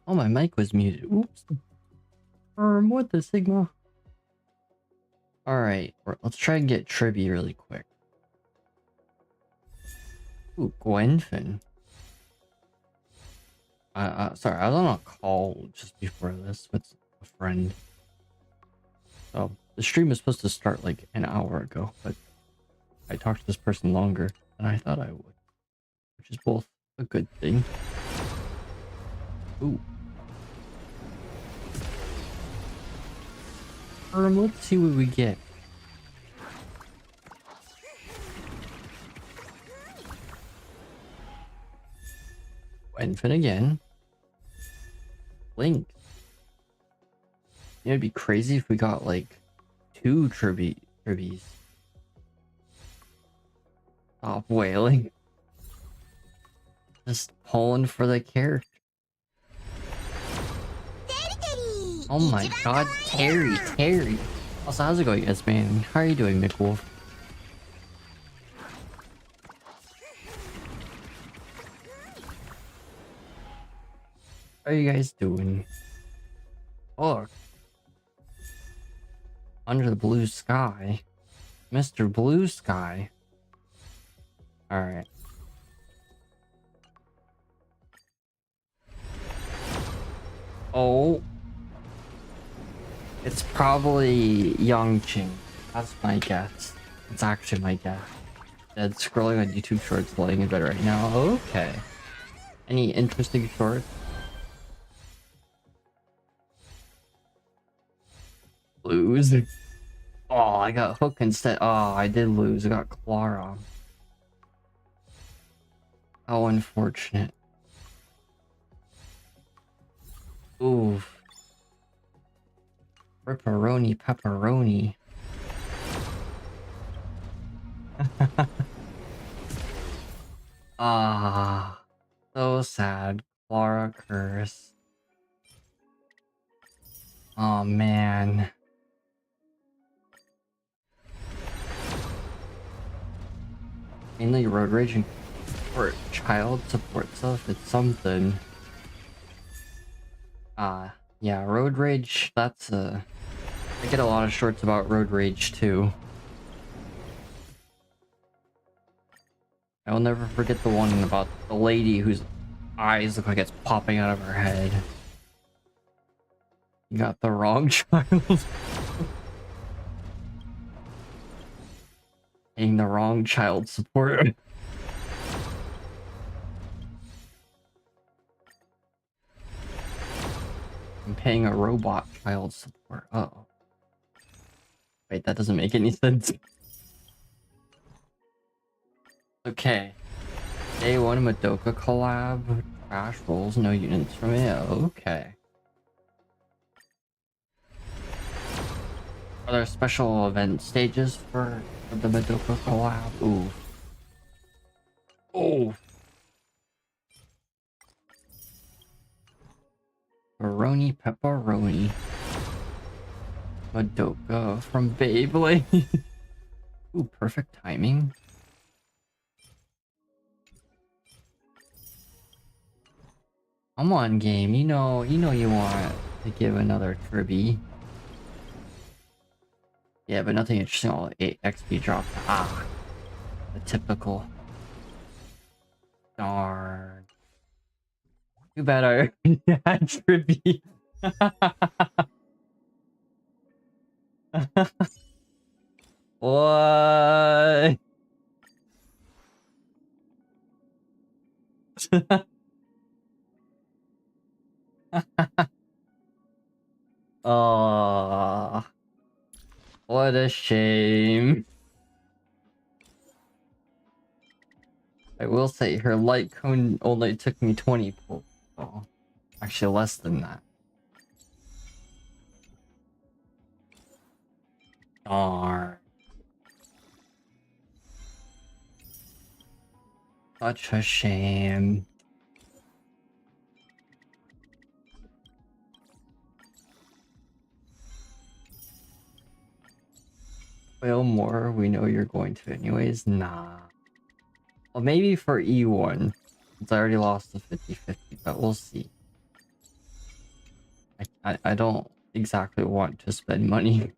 Oh, my mic was muted. Oops. What the Sigma? Alright, let's try and get Tribbie really quick. Ooh, Gwenfin. Sorry, I was on a call just before this with a friend. So, the stream was supposed to start like an hour ago, but I talked to this person longer than I thought I would. Which is both a good thing. Ooh. Let's see what we get. Infant again. Link. It'd be crazy if we got like 2 Tribbies. Stop wailing. Just pulling for the character. Oh my god, Terry. Also, how's it going, yes man? How are you doing, McWolf? How are you guys doing? Oh, under the blue sky. Mr. Blue Sky. Alright. Oh. It's probably Yongqing. That's my guess. It's actually my guess. Dead scrolling on YouTube Shorts, laying in bed right now. Okay. Any interesting shorts? Lose. Oh, I got Hook instead. Oh, I did lose. I got Clara. How unfortunate. Oof. Pepperoni. Ah, so sad. Clara curse. Oh man. Mainly road rage and for child support stuff. It's something. Yeah, road rage. That's I get a lot of shorts about road rage too. I will never forget the one about the lady whose eyes look like it's popping out of her head. You got the wrong child. Paying the wrong child support. I'm paying a robot child support. Uh-oh. Wait, that doesn't make any sense. Okay. Day 1 Madoka collab. Trash rolls, no units from it. Okay. Are there special event stages for the Madoka collab? Ooh. Oh. Pepperoni. Madoka from Beyblade. Ooh, perfect timing. Come on, game. You know you want to give another Tribbie. Yeah, but nothing interesting. All 8 XP dropped. Ah, the typical. Darn. Too bad I already had Tribbie. What? Oh, what a shame. I will say her light cone only took me 20 pulls. Oh, actually less than that. Darn. Such a shame. Well, more, we know you're going to anyways. Nah. Well, maybe for E1. Since I already lost the 50-50, but we'll see. I don't exactly want to spend money.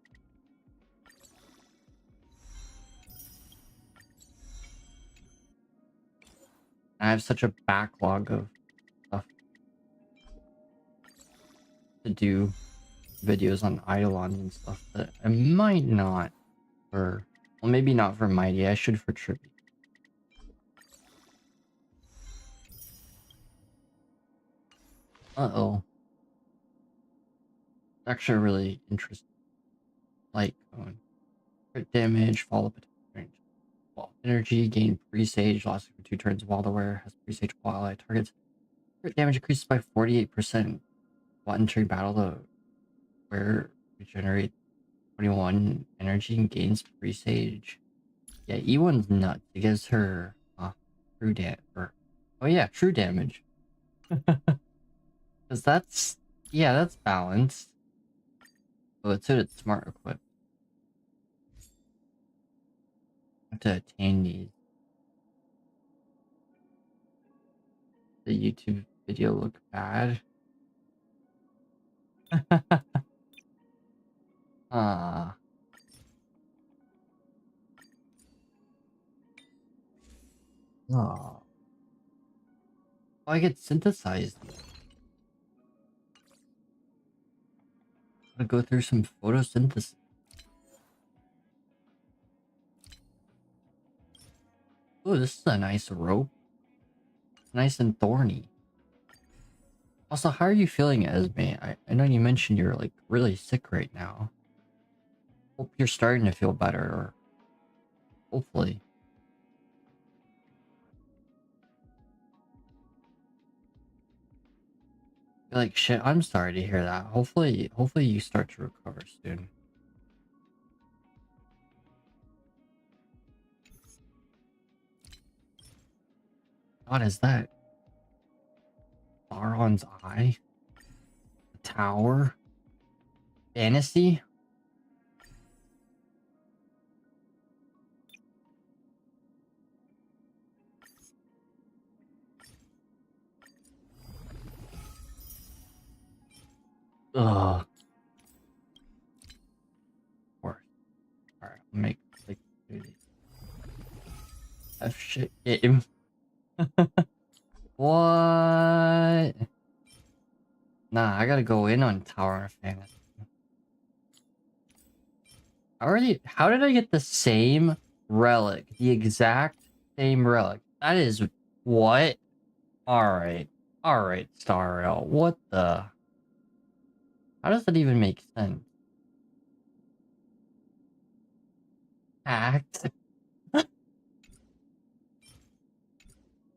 I have such a backlog of stuff to do, videos on Eidolon and stuff, that I might not for, well, maybe not for Mighty. I should for Tribbie. Uh-oh. Actually really interesting. Like, crit damage, follow up attack, well, energy, gain presage, lasts for 2 turns while aware, has presage while ally targets. Crit damage increases by 48%. While entering battle, the wearer regenerate 21 energy and gains presage. Yeah, E1's nuts. It gives her true damage. Oh yeah, true damage. Because that's, yeah, that's balanced. Oh, it's suited smart equip. I have to attain these. The YouTube video look bad. Ah. Oh. I get synthesized. Gotta go through some photosynthesis. Oh, this is a nice rope. Nice and thorny. Also, how are you feeling, Esme? I know you mentioned you're like really sick right now. Hope you're starting to feel better, or hopefully. You're like, shit, I'm sorry to hear that. Hopefully you start to recover soon. What is that? Sauron's eye? The tower? Fantasy? Ugh. Of course. Alright, I'll make like F shit game. What? Nah, I gotta go in on Tower of Fantasy. How did I get the same relic? The exact same relic. That is what? Alright. Alright, Starrel. What the? How does that even make sense? Hacked?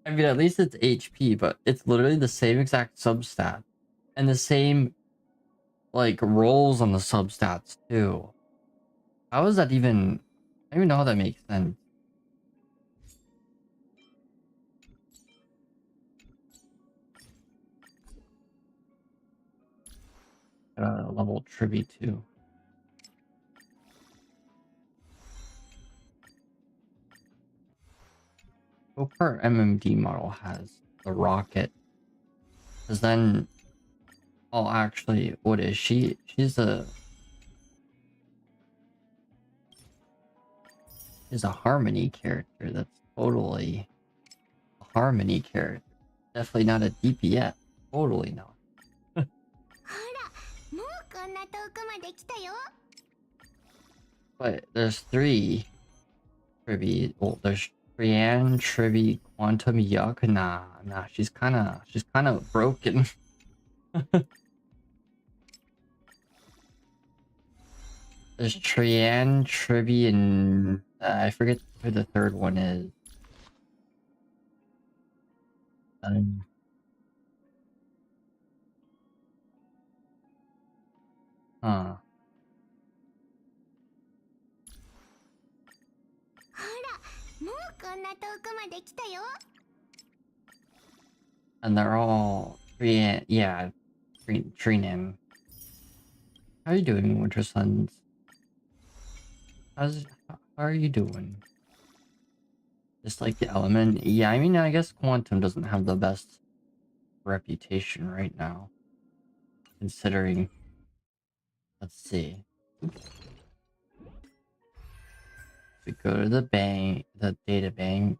I mean, at least it's HP, but it's literally the same exact substat. And the same, like, rolls on the substats, too. How is that even... I don't even know how that makes sense. Level Tribbie, too. What per MMD model has the rocket? Because then... Oh, actually, what is she? She's a Harmony character. That's totally a Harmony character. Definitely not a DPS. Totally not. But there's 3 Tribbie. Well, there's Protean, Tribbie, Quantum, Yuck. Nah, she's kind of broken. There's Trian, Tribbie, and I forget who the third one is. Huh. And they're all Trian, yeah, Trinan. How are you doing, Winter Suns? How are you doing? Just like the element? Yeah, I mean, I guess Quantum doesn't have the best reputation right now. considering. Let's see. We go to the bank, the data bank.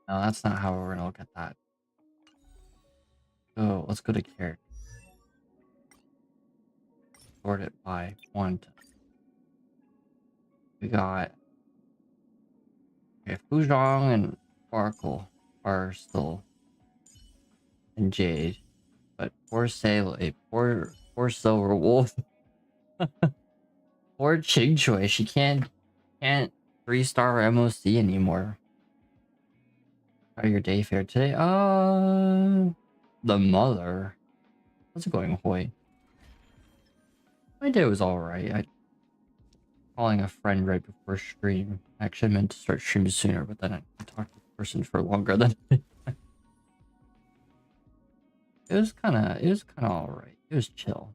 No, that's not how we're gonna look at that. So let's go to character. Sort it by want. We got okay, Fuzhong and Sparkle are still in Jade, but poor Sailor, poor Silver Wolf, poor Chingchoi, she can't 3-star MOC anymore. How your day fared today? The mother. How's it going, Hoy? My day was alright. Calling a friend right before stream. Actually, I meant to start streaming sooner, but then I talked to the person for longer than it was kind of alright. It was chill.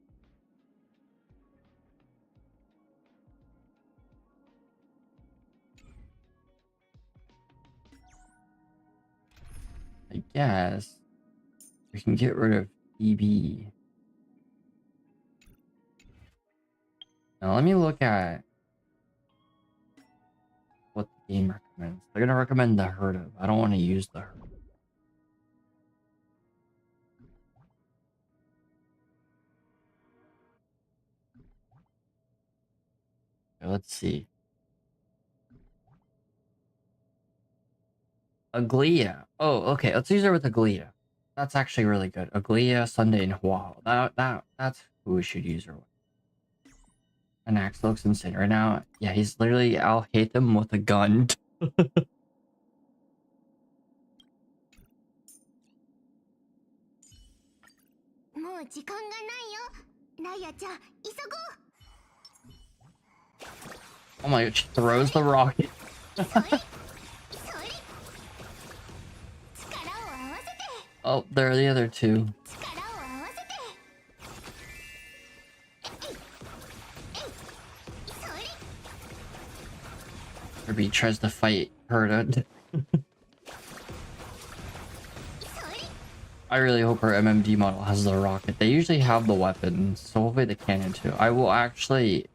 I guess we can get rid of EB. Now let me look at what the game recommends. They're gonna recommend the Herda. I don't want to use the Herda. Okay, let's see. Aglia. Oh, okay. Let's use her with Aglia. That's actually really good. Aglia, Sunday, and Huaho. That's who we should use her with. And Axe looks insane right now. Yeah, he's literally. I'll hit him with a gun. Oh my god, she throws the rocket. Oh, there are the other two. Tribbie tries to fight Herda. I really hope her MMD model has the rocket. They usually have the weapons, so hopefully the cannon too. I will actually,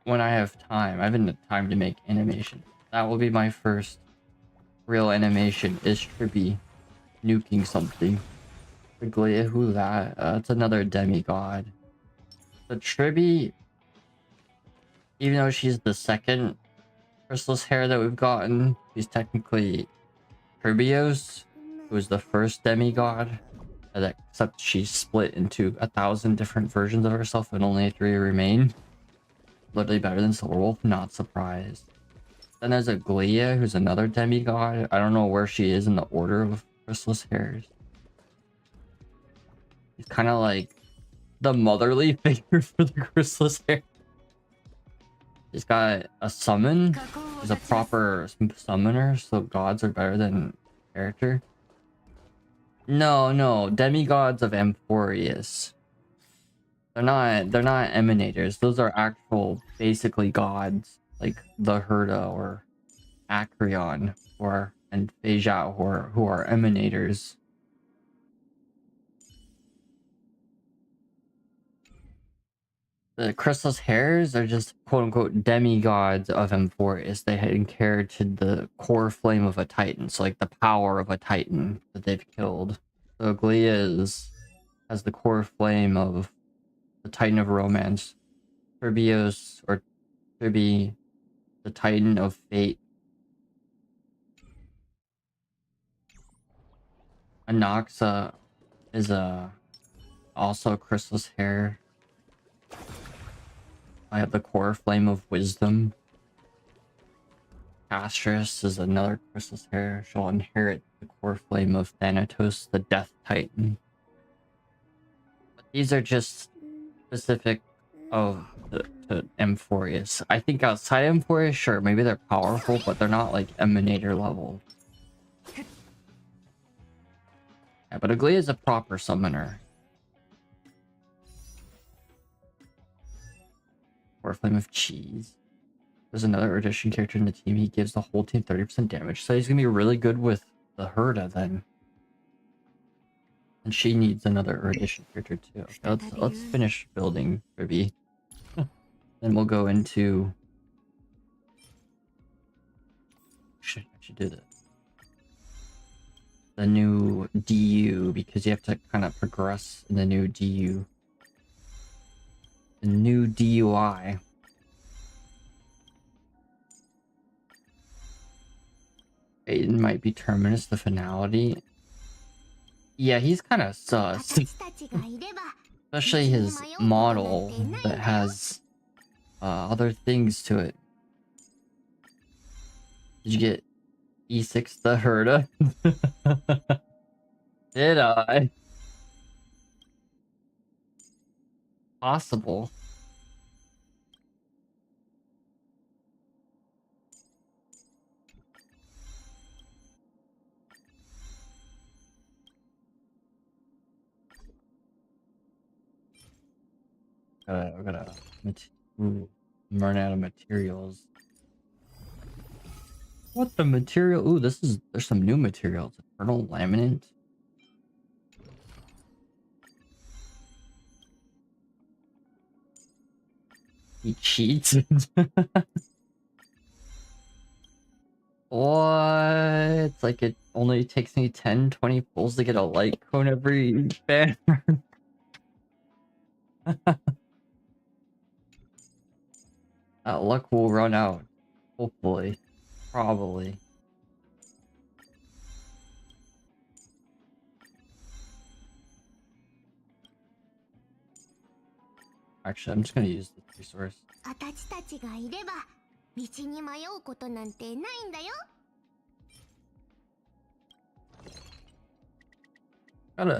when I have time, I haven't had time to make animation. That will be my first real animation, is Tribbie nuking something. Who's that? It's another demigod. But Tribbie, even though she's the second Chrysalis hair that we've gotten, she's technically Tribbios, who was the first demigod. Except she's split into 1,000 different versions of herself and only 3 remain. Literally better than Silverwolf, not surprised. Then there's Aglia, who's another demigod. I don't know where she is in the order of Chrysalis hairs. She's kind of like the motherly figure for the Chrysalis hair. She's got a summon. She's a proper summoner, so gods are better than character. No, demigods of Amphoreus. They're not emanators. Those are actual, basically gods, like the Herda or Acreon and Phasia, who are emanators. The Chrysalis hairs are just quote-unquote demigods of Amphoreus. They inherited the core flame of a titan, so like the power of a titan that they've killed. So Aglia has the core flame of the titan of romance. Tribbios, or Tribbie, the titan of fate. Anoxa is also Chrysalis hair. I have the core flame of wisdom. Castrus is another Chrysalis hair. She'll inherit the core flame of Thanatos, the Death Titan. But these are just specific to Amphoreus. I think outside Amphoreus, sure, maybe they're powerful, but they're not like Emanator level. Yeah, but Aglia is a proper summoner. Core flame of cheese. There's another addition character in the team. He gives the whole team 30% damage. So he's gonna be really good with the Herda then. And she needs another erudition character too. Okay, let's finish building Tribbie. Then we'll go into... I should do this. The new DU, because you have to kind of progress in the new DU. The new DUI. It might be Terminus, the finality. Yeah, he's kind of sus. Especially his model that has other things to it. Did you get E6 the Herda? Did I? Possible. I'm running out of materials. What the material? Ooh, there's some new materials. Eternal laminate. He cheats. What? It's like it only takes me 10-20 pulls to get a light cone every banner. That luck will run out. Hopefully. Probably. Actually, I'm just gonna use this resource.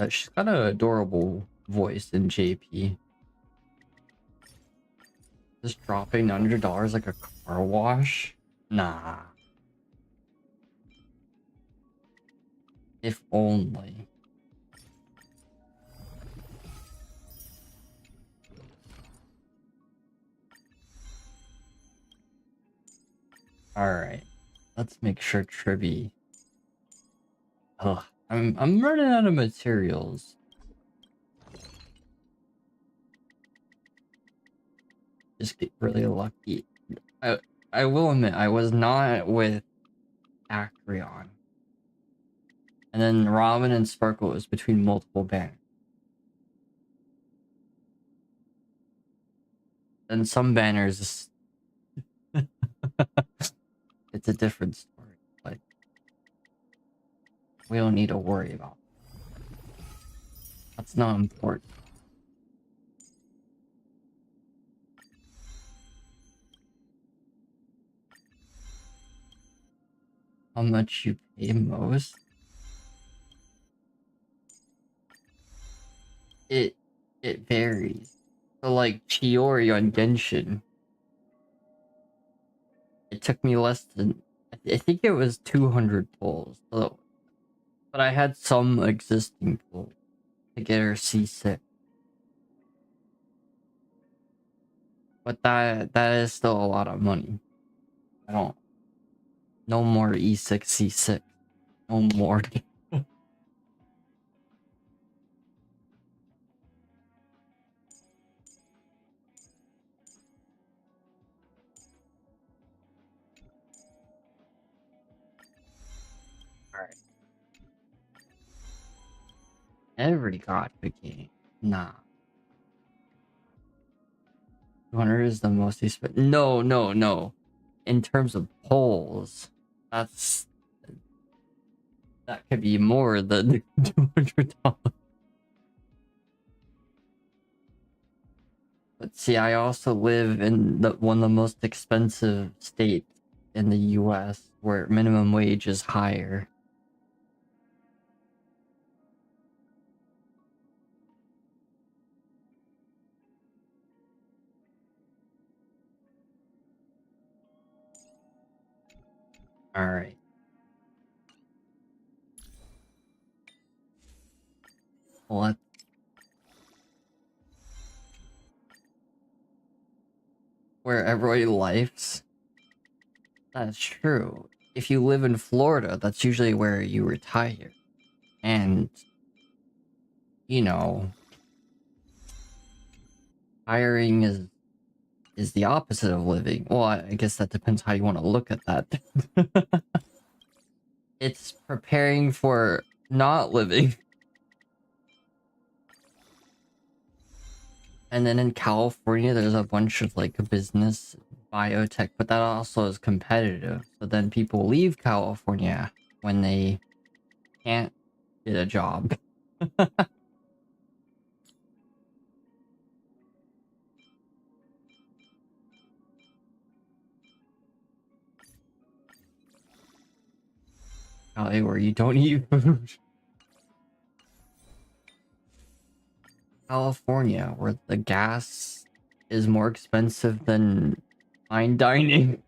She's got an adorable voice in JP. Just dropping $100 like a car wash? Nah. If only. Alright. Let's make sure Tribbie... Ugh. I'm running out of materials. Just get really lucky. I will admit, I was not with Acreon. And then Robin and Sparkle was between multiple banners. And some banners... it's a different story. Like, we don't need to worry about it. That's not important. How much you pay most? It varies. So like Chiori on Genshin, it took me less than, I think it was 200 pulls. So, but I had some existing pulls to get her C6. But that is still a lot of money. No more E6, C6. No more. Alright. Every Gothic game. Nah. 200 is the most expensive. No. In terms of polls, that could be more than $200. But see, I also live in one of the most expensive states in the US, where minimum wage is higher. Alright. What? Where everybody lives? That's true. If you live in Florida, that's usually where you retire. And you know, hiring is the opposite of living. Well, I guess that depends how you want to look at that. It's preparing for not living. And then in California, there's a bunch of like business biotech, but that also is competitive. So then people leave California when they can't get a job. Cali, where you don't eat food. California, where the gas is more expensive than fine dining.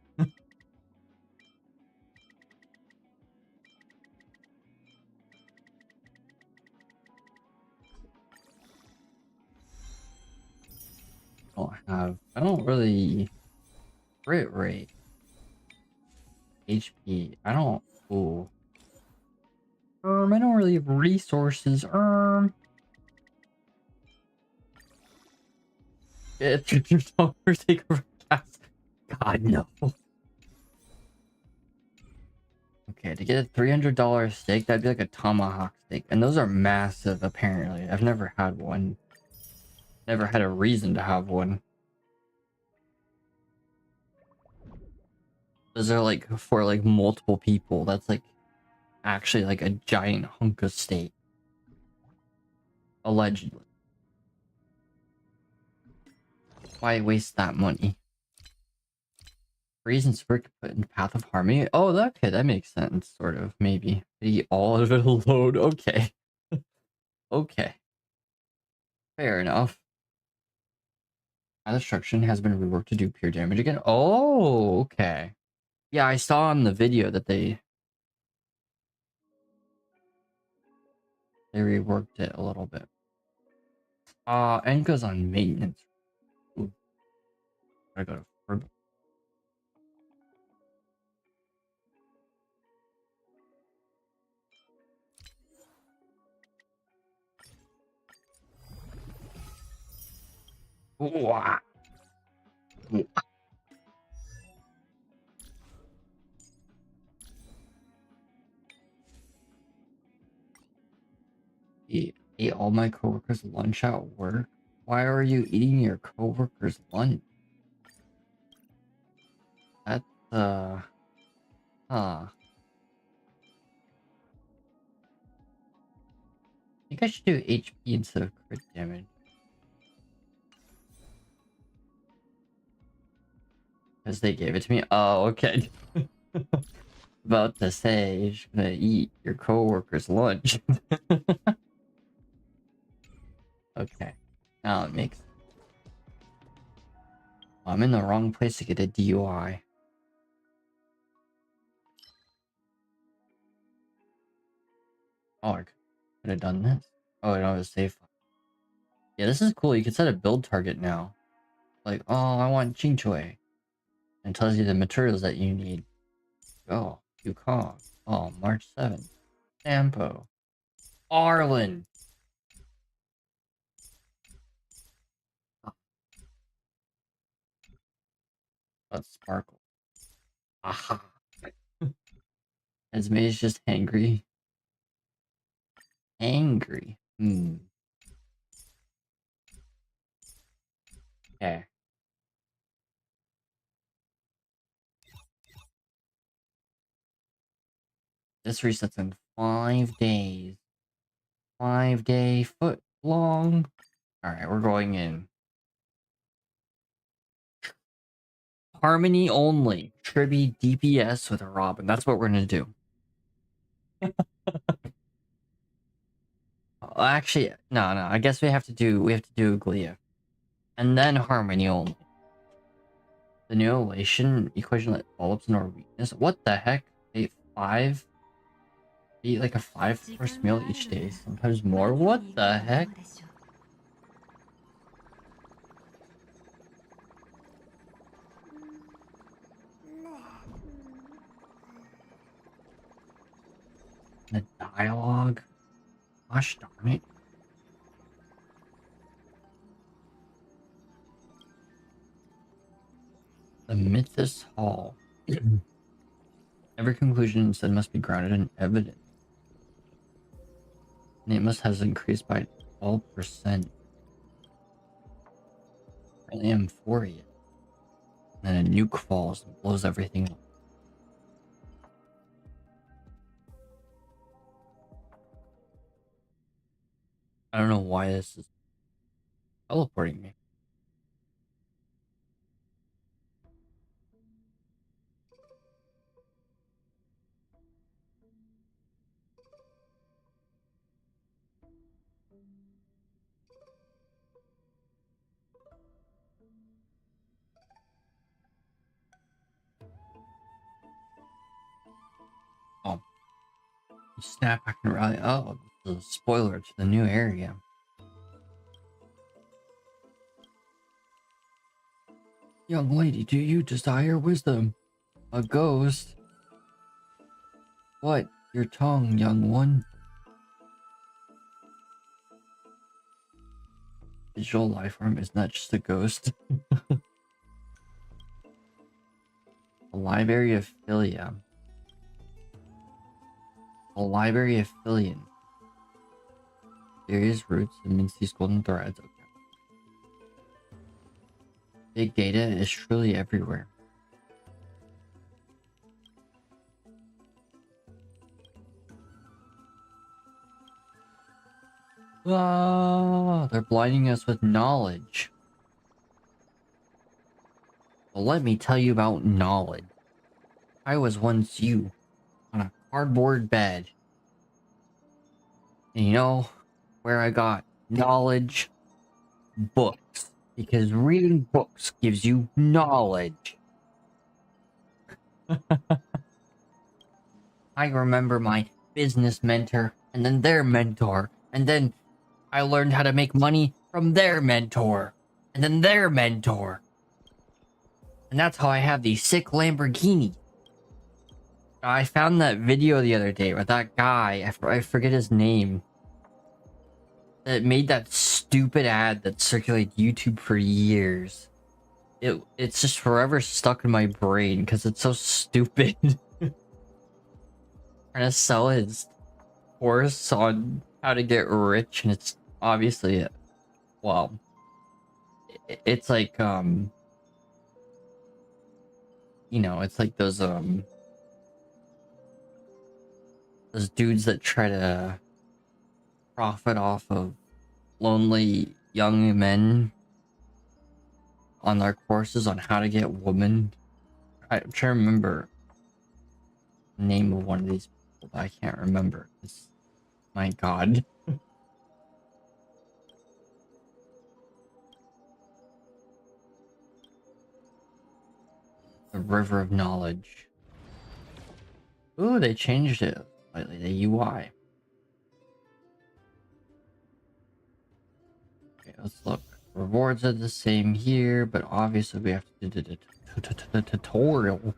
I don't really crit rate. HP. I don't. Ooh. I don't really have resources. It's $2 take over gas. God no. Okay, to get a $300 steak, that'd be like a tomahawk steak, and those are massive. Apparently, I've never had one. Never had a reason to have one. Those are like for like multiple people. That's like actually like a giant hunk of steak. Allegedly. Why waste that money? Reasons for put in Path of Harmony. Oh, okay, that makes sense, sort of, maybe. Eat all of it alone. Okay. Okay. Fair enough. My destruction has been reworked to do pure damage again. Oh, okay. Yeah, I saw on the video that they reworked it a little bit. And goes on maintenance. Ooh, I gotta go to Wow. Ate all my coworkers' lunch at work. Why are you eating your coworkers' lunch? That's huh. I think I should do HP instead of crit damage. Because they gave it to me. Oh, okay. About to say, you're just gonna eat your coworker's lunch. Okay. Now it makes... I'm in the wrong place to get a DUI. Oh, I could have done this. Oh, no, it was safe. Yeah, this is cool. You can set a build target now. Like, oh, I want Chinchue. And it tells you the materials that you need. Oh, Yukon. Oh, March 7th. Sampo. Arlen. Oh, that's Sparkle. Aha. Esme is just angry. Angry. Hmm. Okay. This resets in 5 days. 5-day foot long. Alright, we're going in. Harmony only. Tribbie DPS with a Robin. That's what we're gonna do. Actually, no. I guess we have to do Glia. And then Harmony only. The new elation equation that develops in our weakness. What the heck? Ate 5? Eat like a 5-course meal each day, sometimes more. What the heck? The dialogue? Gosh darn it. The Mythos Hall. Every conclusion said must be grounded in evidence. Nameless has increased by 12%. Apparently Amphoreus. And then a nuke falls and blows everything up. I don't know why this is teleporting me. Oh. You snap, I can rally. Oh, this is a spoiler to the new area. Young lady, do you desire wisdom? A ghost? What? Your tongue, young one? Digital life form is not just a ghost. A library of Philia. A library of Philian. Various roots amidst these golden threads. Okay. Big data is truly everywhere. Ah, they're blinding us with knowledge. Well, let me tell you about knowledge. I was once you, on a cardboard bed. And you know where I got knowledge? Books. Because reading books gives you knowledge. I remember my business mentor, and then their mentor, and then I learned how to make money from their mentor, and then their mentor. And that's how I have these sick Lamborghini. I found that video the other day with that guy, I forget his name, that made that stupid ad that circulated YouTube for years. It's just forever stuck in my brain because it's so stupid. Trying to sell his course on how to get rich, and it's obviously, well, it's like, you know, it's like those dudes that try to profit off of lonely young men on their courses on how to get women. I'm trying to remember the name of one of these people, but I can't remember. My god. The River of Knowledge. Ooh, they changed it slightly, the UI. Okay, let's look. Rewards are the same here, but obviously we have to do the tutorial.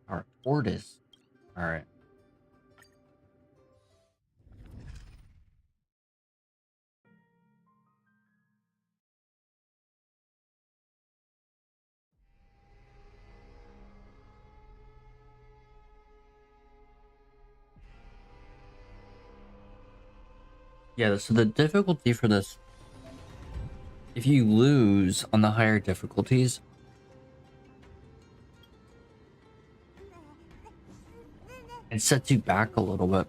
Our tortoise. Alright. Yeah, so the difficulty for this, if you lose on the higher difficulties, it sets you back a little bit. Are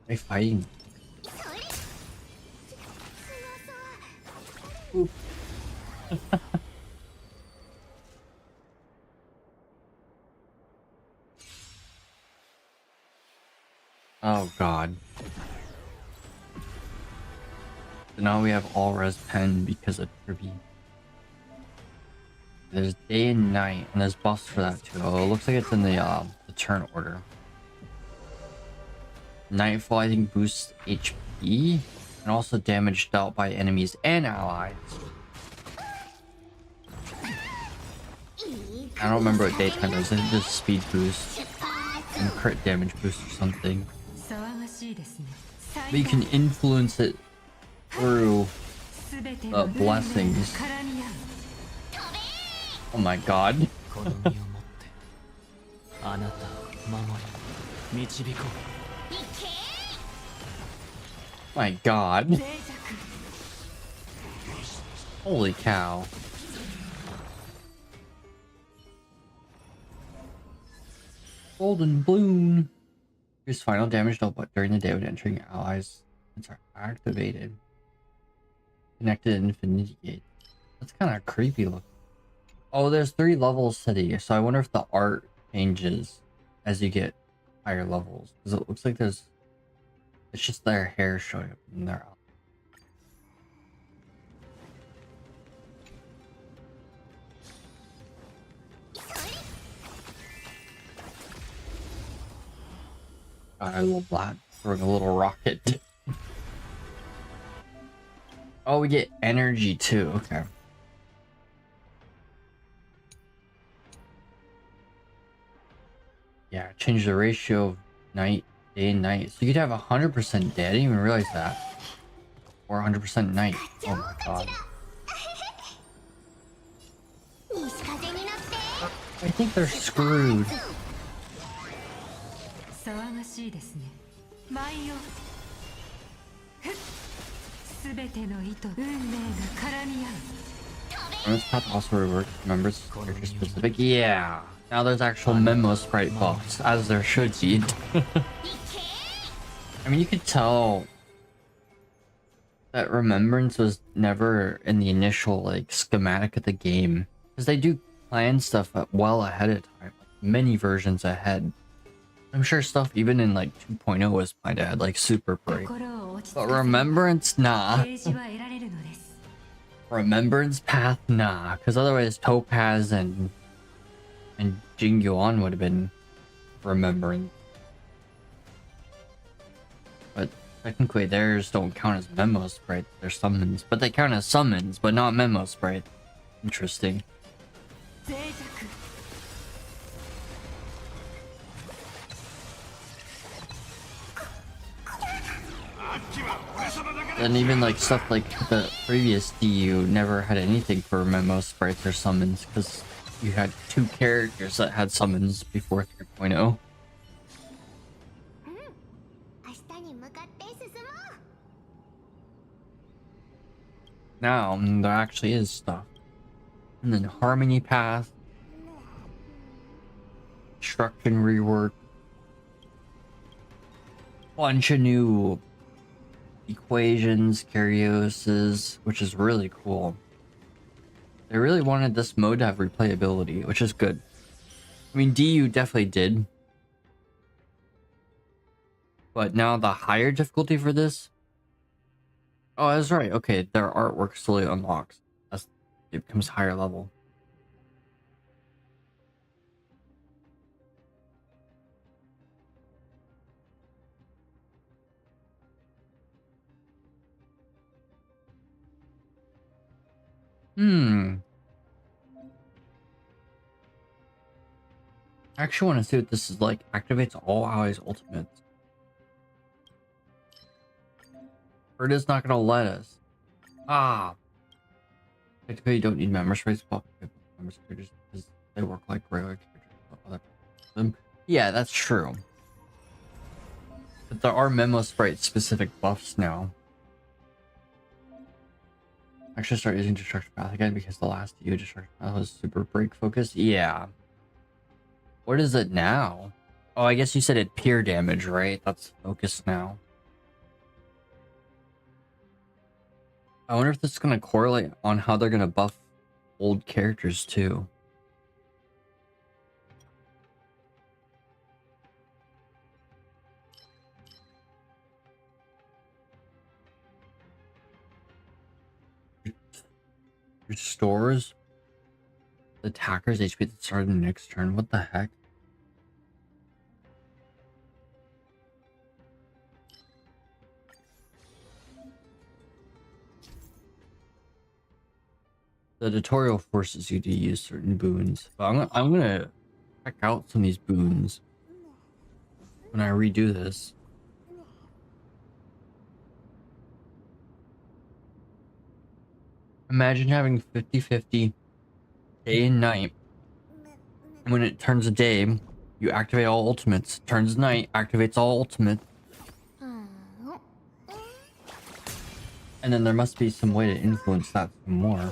they fighting? Oop. Oh god. So now we have all res pen because of Tribbie. There's day and night, and there's buffs for that too. Oh, it looks like it's in the turn order. Nightfall, I think, boosts HP and also damage dealt by enemies and allies. I don't remember what daytime is. I think there's speed boost. and crit damage boost or something. But you can influence it through blessings. Oh my god. My god. Holy cow. Golden Bloom. Use final damage dealt during the day when entering allies are activated. Connected Infinity Gate. That's kind of creepy looking. Oh, there's 3 levels city, so I wonder if the art changes as you get higher levels. Because it looks like it's just their hair showing up in their eye. I love that. Throwing a little rocket. Oh, we get energy too. Okay. Yeah, change the ratio of day and night. So you could have 100% day. I didn't even realize that. Or 100% night. Oh my god. I think they're screwed. This path also reworked members character specific. Yeah. Now there's actual memo sprite buffs, as there should be. I mean, you could tell that Remembrance was never in the initial like schematic of the game, because they do plan stuff well ahead of time, like many versions ahead. I'm sure stuff even in like 2.0 was planned ahead, like Super Break. But Remembrance, nah. Remembrance path, nah, because otherwise Topaz and Jingyuan would have been Remembrance. But technically theirs don't count as memo sprites, they're summons. But they count as summons, but not memo sprite. Interesting. And even like stuff like the previous DU never had anything for memo sprites or summons, because you had 2 characters that had summons before 3.0. Now there actually is stuff. And then Harmony Path, Destruction rework, bunch of new equations, Kyrioses, which is really cool. They really wanted this mode to have replayability, which is good. I mean, DU definitely did. But now the higher difficulty for this... Oh, that's right. Okay, their artwork slowly unlocks. It becomes higher level. I actually want to see what this is like. Activates all allies' ultimates. Or it is not going to let us. Ah. Technically, you don't need member sprites. Member characters because they work like regular characters. Yeah, that's true. But there are memo sprite specific buffs now. I should start using Destruction Path again because the last DU Destruction Path was super break focused. Yeah. What is it now? Oh, I guess you said it peer damage, right? That's focused now. I wonder if this is going to correlate on how they're going to buff old characters too. Restores the attacker's HP at the start of the next turn. What the heck? The tutorial forces you to use certain boons. But I'm gonna check out some of these boons. when I redo this. Imagine having 50-50 day and night. And when it turns a day, you activate all ultimates. Turns night, activates all ultimates. And then there must be some way to influence that some more.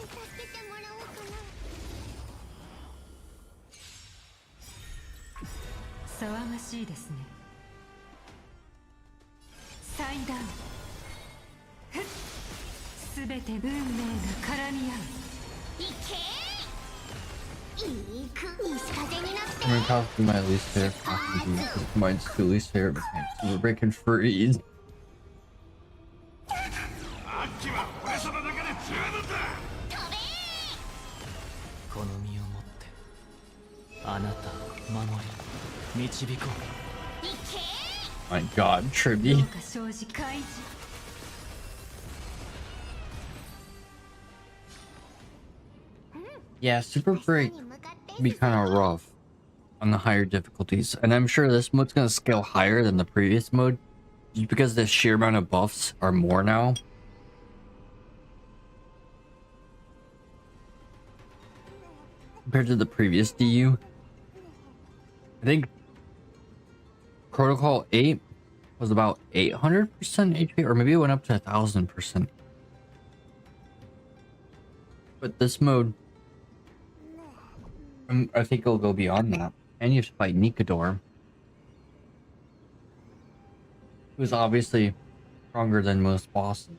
I mean, probably my least favorite possibly because it combines two least favorite mechanics. We're breaking freeze. My god, Tribbie. Yeah, Super Break can be kind of rough on the higher difficulties, and I'm sure this mode's gonna scale higher than the previous mode just because the sheer amount of buffs are more now. Compared to the previous DU. I think Protocol 8 was about 800% HP, or maybe it went up to 1000%. But this mode, I think it'll go beyond that. And you have to fight Nikador, who's obviously stronger than most bosses.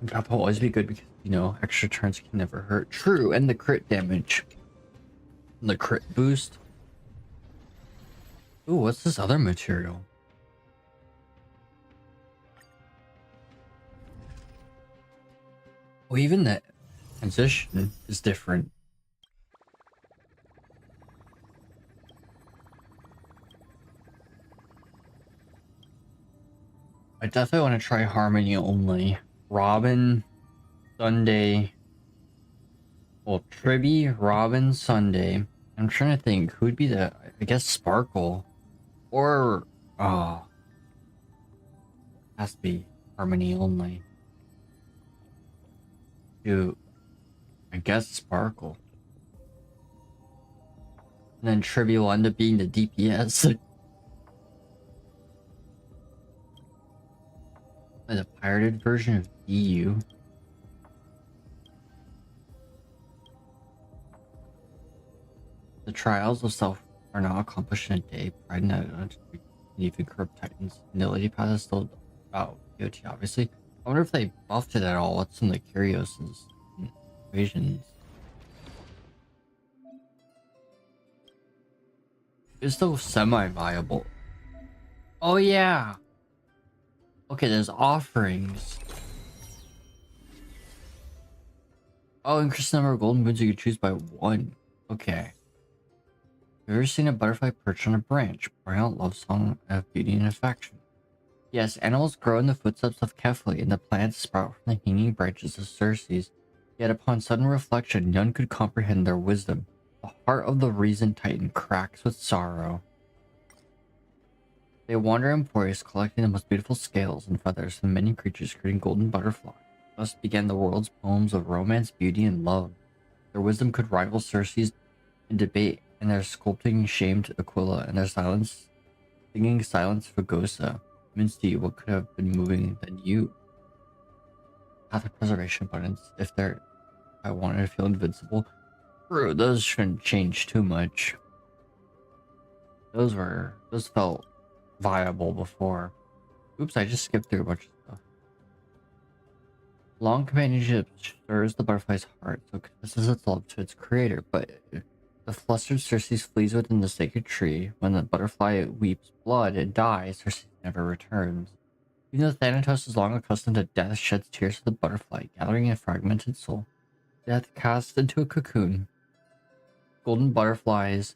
And that will always be good because, you know, extra turns can never hurt. True, and the crit damage. And the crit boost. Ooh, what's this other material? Well, even the transition is different. I definitely want to try Harmony only. Robin, Sunday. Well, Tribbie, Robin, Sunday. I'm trying to think who'd be the. I guess Sparkle. Or. Oh. Has to be Harmony only. Dude. I guess Sparkle. And then Tribbie will end up being the DPS. The pirated version of EU. The trials of self are not accomplished in a day. Pride and even corrupt titans. Nility path is still about GOT, obviously. I wonder if they buffed it at all. What's in the Curioses and equations? It's still semi-viable. Oh yeah. Okay, there's offerings. Oh, increase the number of golden moons you can choose by 1. Okay. Have you ever seen a butterfly perch on a branch, pouring out love song of beauty and affection? Yes, animals grow in the footsteps of Kefli, and the plants sprout from the hanging branches of Circes. Yet upon sudden reflection, none could comprehend their wisdom. The heart of the reasoned titan cracks with sorrow. They wander Amphoreus, collecting the most beautiful scales and feathers from many creatures, creating golden butterflies. Thus began the world's poems of romance, beauty, and love. Their wisdom could rival Circe's in debate, and their sculpting shamed Aquila, and their silence, singing silence Fugosa. Minty, what could have been moving than you? Path of preservation buttons. If I wanted to feel invincible. Bro, those shouldn't change too much. Those felt viable before. Oops, I just skipped through a bunch of stuff. Long companionship stirs the butterfly's heart, so confesses its love to its creator, but the flustered Circe flees within the sacred tree. When the butterfly weeps blood and dies, Circe never returns. Even though Thanatos is long accustomed to death, sheds tears for the butterfly, gathering a fragmented soul. Death casts into a cocoon. Golden butterflies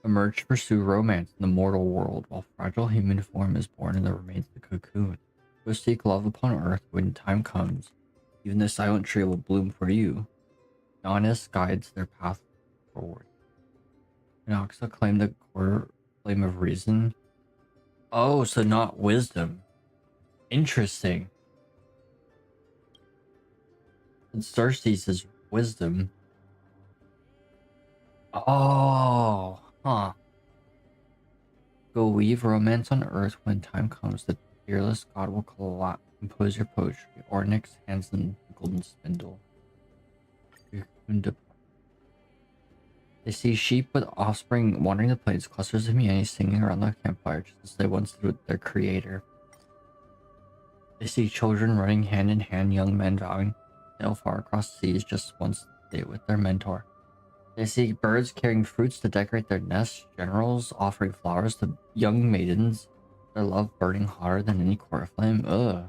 emerge to pursue romance in the mortal world, while fragile human form is born in the remains of the cocoon. Go seek love upon earth when time comes. Even the silent tree will bloom for you. Giannis guides their path forward. Noxa claimed the core claim of reason. Oh, so not wisdom. Interesting. And Cersei's is wisdom. Oh, huh. Go weave romance on earth when time comes. The fearless god will compose your poetry. Ornyx hands them the golden spindle. They see sheep with offspring wandering the plains, clusters of humanity singing around the campfire, just as they once did with their creator. They see children running hand in hand, young men vowing to sail far across seas just once they with their mentor. They see birds carrying fruits to decorate their nests, generals offering flowers to young maidens, their love burning hotter than any court flame. Ugh.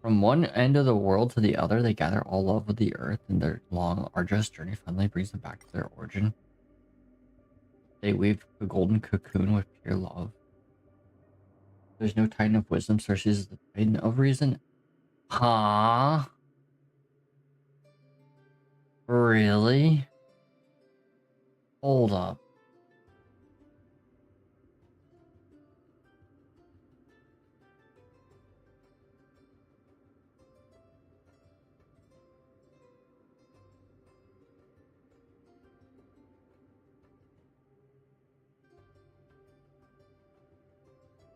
From one end of the world to the other, they gather all love of the earth, and their long, arduous journey finally brings them back to their origin. They weave a golden cocoon with pure love. There's no titan of wisdom. Cersei is the titan of reason. Huh? Really? Hold up.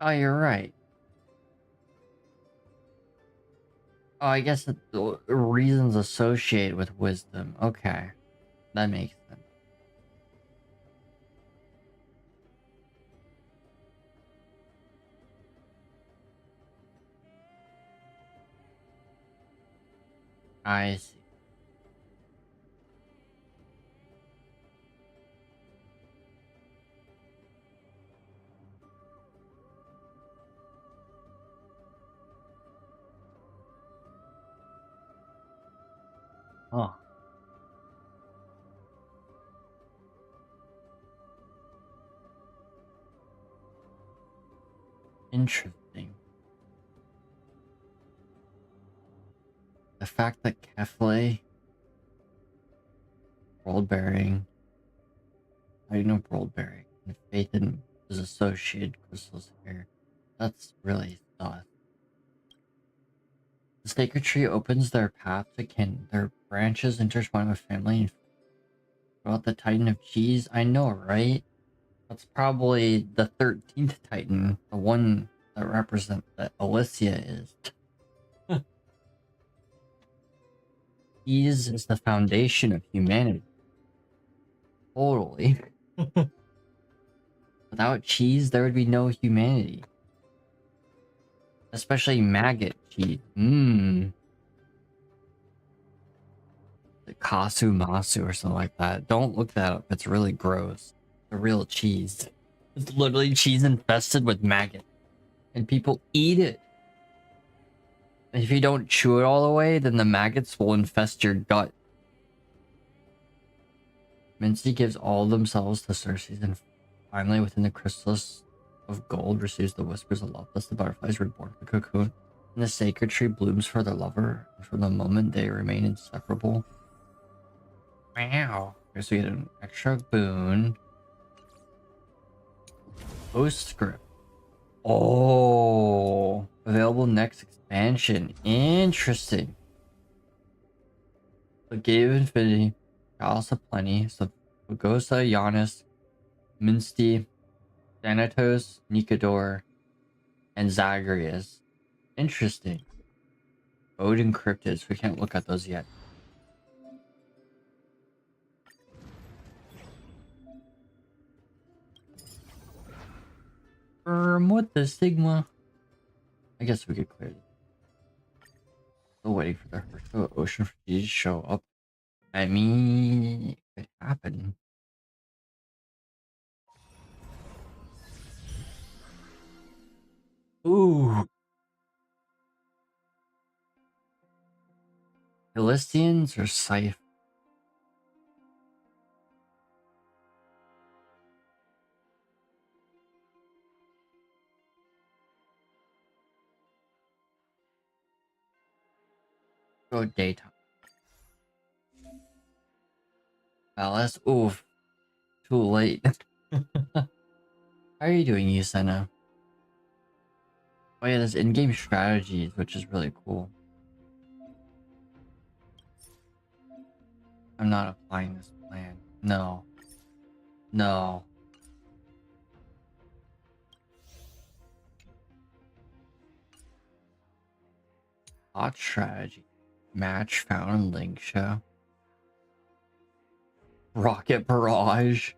Oh, you're right. Oh, I guess the reasons associated with wisdom. Okay. That makes sense. I see. Huh. Interesting. The fact that Kefle, world bearing, I know world bearing, and faith in is associated crystals here. That's really sus. The sacred tree opens their path to kin. Their branches intertwine with family and throughout the Titan of Cheese. I know, right? That's probably the 13th Titan, the one that represents that Alicia is. Cheese is the foundation of humanity. Totally. Without cheese, there would be no humanity. Especially maggot cheese. Mmm. The Kasu Masu or something like that. Don't look that up. It's really gross. The real cheese. It's literally cheese infested with maggots. And people eat it. If you don't chew it all the way, then the maggots will infest your gut. Mincy gives all themselves to Cersei, and finally, within the chrysalis of gold, receives the whispers of love. Thus, the butterflies reborn from the cocoon, and the sacred tree blooms for their lover. And from the moment they remain inseparable. Wow. So we get an extra boon. Postscript. Oh, available next expansion. Interesting. The Gate of Infinity, Palace of Plenty, Sagosa, Giannis, Minsti, Thanatos, Nikador, and Zagreus. Interesting. Odin cryptids. We can't look at those yet. What the Sigma? I guess we could clear this. Still waiting for the Herco Ocean for you to show up. I mean, it could happen. Ooh. Philistines or Scythe? Go daytime. Palace? Oof. Too late. How are you doing, Yusena? Oh yeah, there's in-game strategies, which is really cool. I'm not applying this plan. No. No. Hot strategy. Match found in link show. Rocket barrage.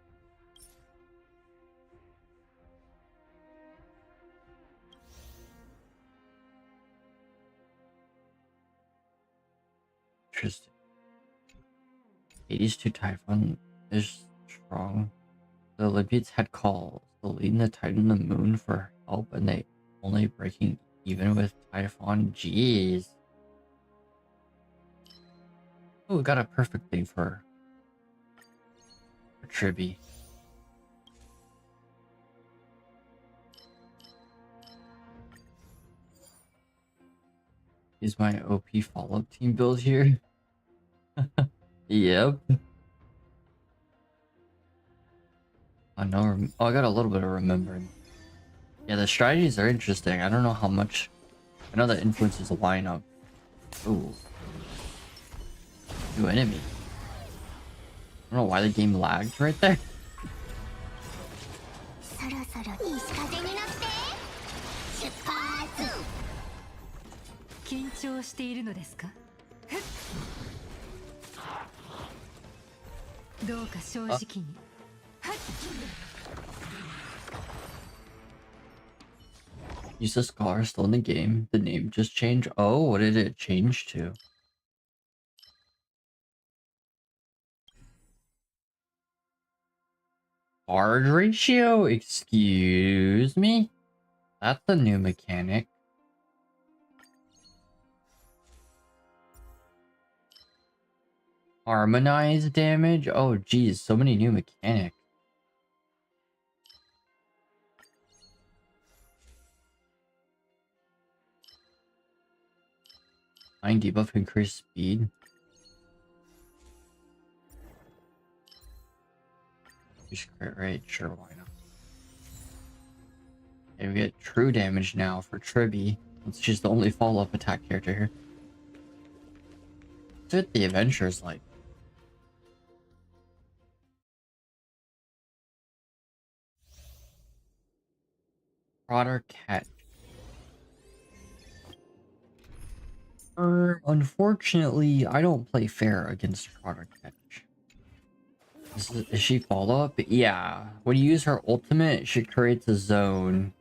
Interesting. Hades 2 Typhon is strong. The Olympians had calls. The lead and the Titan and the Moon for help, and they only breaking even with Typhon. Jeez. Oh, we got a perfect thing for Tribbie. Is my OP follow-up team build here? Yep. I know. Oh, I got a little bit of remembering. Yeah, the strategies are interesting. I don't know how much. I know that influences the lineup. Ooh. New enemy. I don't know why the game lagged right there. そろそろいい風になって出発緊張しているのですかどうか正直に Use the scholar still in the game. The name just changed. Oh, what did it change to? Card ratio? Excuse me? That's a new mechanic. Harmonized damage? Oh geez, so many new mechanics. Flying debuff increased speed. Use crit rate, sure, why not? Okay, we get true damage now for Tribbie. She's the only follow-up attack character here. What's with the adventures like? Prodder catch. Unfortunately, I don't play fair against Prodder catch. Is she follow-up? Yeah. When you use her ultimate, she creates a zone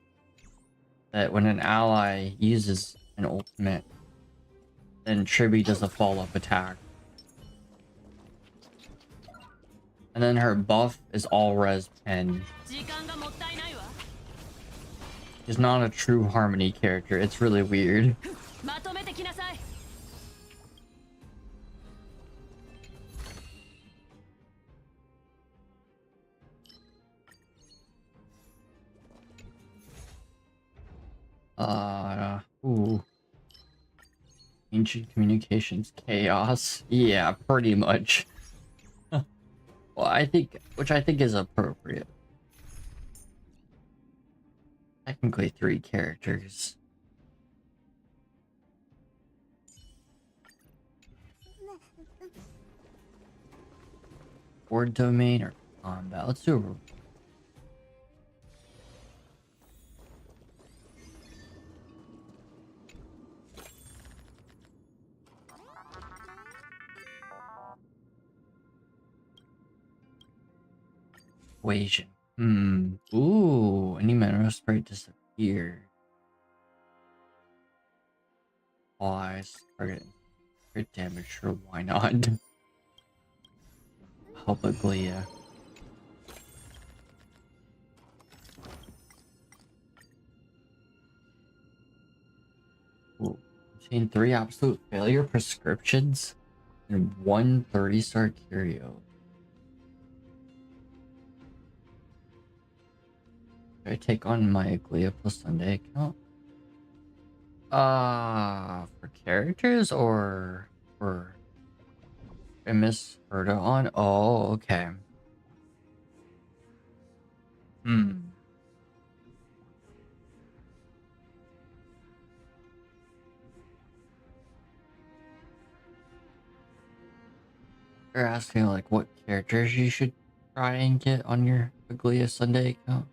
that when an ally uses an ultimate, then Tribbie does a follow-up attack. And then her buff is all res pen. She's not a true harmony character. It's really weird. Ooh. Ancient communications chaos. Yeah, pretty much. Well, which I think is appropriate. Technically 3 characters. Or domain or combat. Let's do a equation. Ooh, any mineral spray disappear. Wise target crit damage. Sure, why not? Hopaglia. Ooh, obtain 3 absolute failure prescriptions and 1 30-star curio. Should I take on my Aglia plus Sunday account? For characters or for I misheard on? Oh, okay. Hmm. They're asking like what characters you should try and get on your Aglia Sunday account.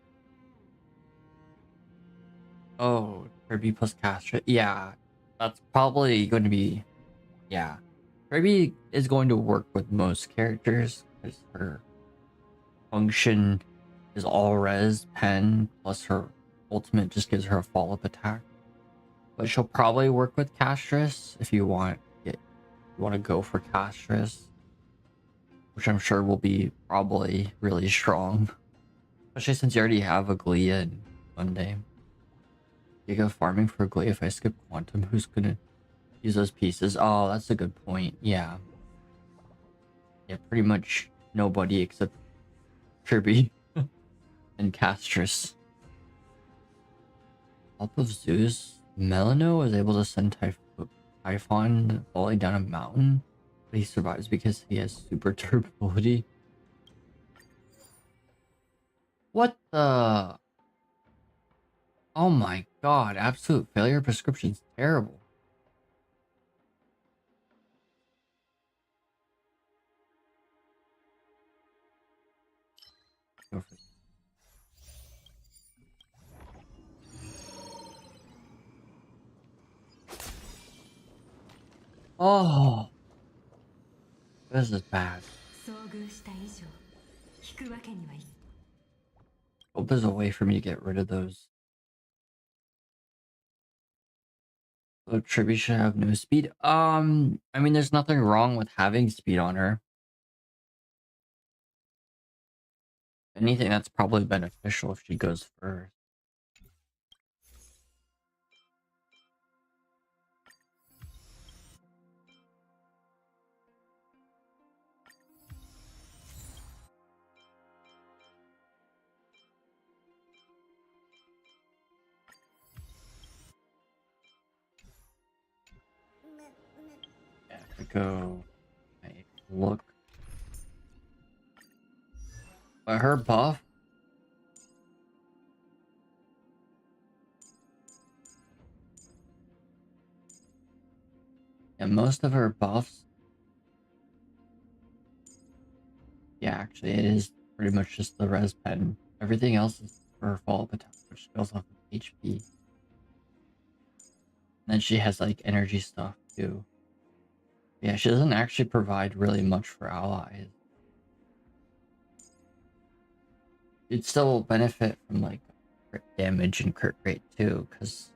Oh, Tribbie plus Castra. Yeah, that's probably going to be. Yeah, Tribbie is going to work with most characters because her function is all res pen plus her ultimate just gives her a follow up attack. But she'll probably work with Castris if you want to go for Castris, which I'm sure will be probably really strong, especially since you already have a Glia and Monday. You go farming for Glia if I skip Quantum. Who's gonna use those pieces? Oh, that's a good point. Yeah, pretty much nobody except Tribbie and Castris. Help of Zeus, Melano is able to send Typhon falling down a mountain, but he survives because he has super durability. What the? Oh my god, absolute failure prescription's terrible. Go for it. Oh, this is bad. Hope there's a way for me to get rid of those. So Tribbie should have no speed. I mean, there's nothing wrong with having speed on her. Anything that's probably beneficial if she goes first. Yeah, if I go, I look. But her buff. Yeah, most of her buffs. Yeah, actually, it is pretty much just the res pen. Everything else is for her follow-up attack, which goes off of HP. And then she has like energy stuff too. Yeah, she doesn't actually provide really much for allies. You'd still benefit from like crit damage and crit rate too, because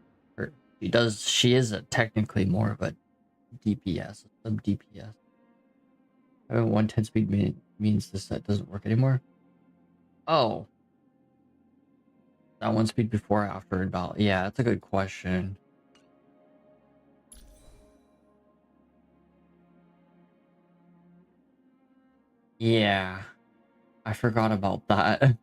she is technically more of a DPS, sub DPS. Having 110 speed means this set doesn't work anymore. Oh, that one speed before or after in battle? Yeah, that's a good question. Yeah, I forgot about that.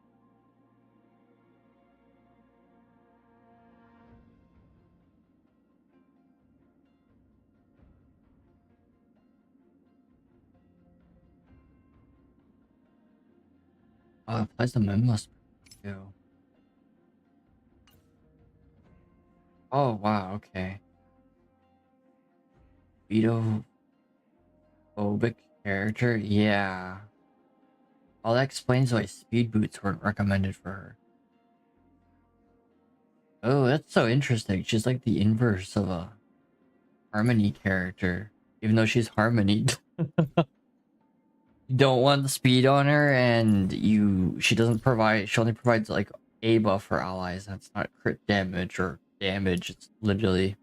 Oh, it applies the Memless too. Oh, wow, okay. Veto phobic character? Yeah. Well, that explains why speed boots weren't recommended for her. Oh, that's so interesting. She's like the inverse of a Harmony character. Even though she's Harmony. You don't want the speed on her, and she only provides like a buff for allies. That's not crit damage or damage. It's literally